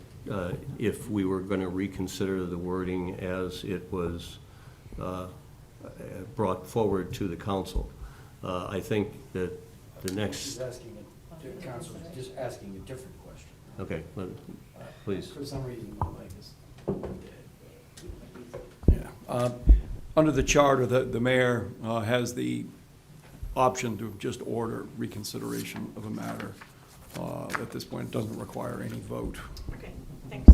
if we were going to reconsider the wording as it was brought forward to the council. I think that the next... Council is just asking a different question. Okay, please. For some reason, like this. Yeah. Under the charter, the mayor has the option to just order reconsideration of a matter. At this point, it doesn't require any vote. Okay, thanks.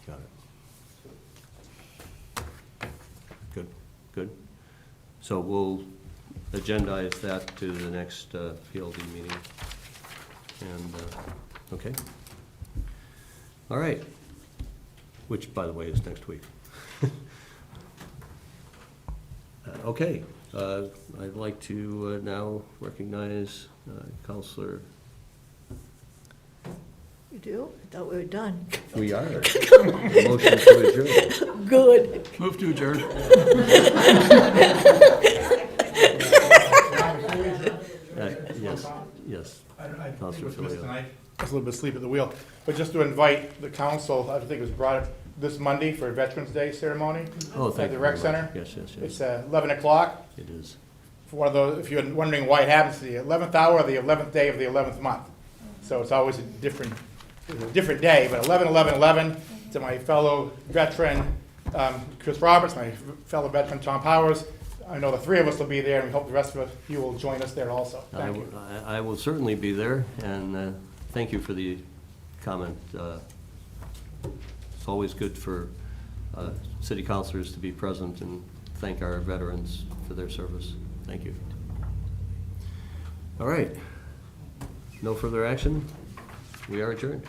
Got it. Good, good. So we'll agendize that to the next PLD meeting. And, okay. All right. Which, by the way, is next week. Okay. I'd like to now recognize Counselor. You do? I thought we were done. We are. Motion to adjourn. Good. Move to adjourn. Yes, yes. Counselor Filio. I was a little bit asleep at the wheel, but just to invite the council, I think it was brought up this Monday for Veterans Day ceremony. Oh, thank at the you rec very much. center. Yes, yes, yes. It's 11 o'clock. It is. For one of those, if you're wondering why it happens, the 11th hour of the 11th day of the 11th month. So it's always a different day, but 11/11/11 to my fellow veteran, Chris Roberts, my fellow veteran, Tom Powers. I know the three of us will be there, and we hope the rest of you will join us there also. Thank you. I will certainly be there, and thank you for the comment. It's always good for city councilors to be present and thank our veterans for their service. Thank you. All right. No further action. We are adjourned.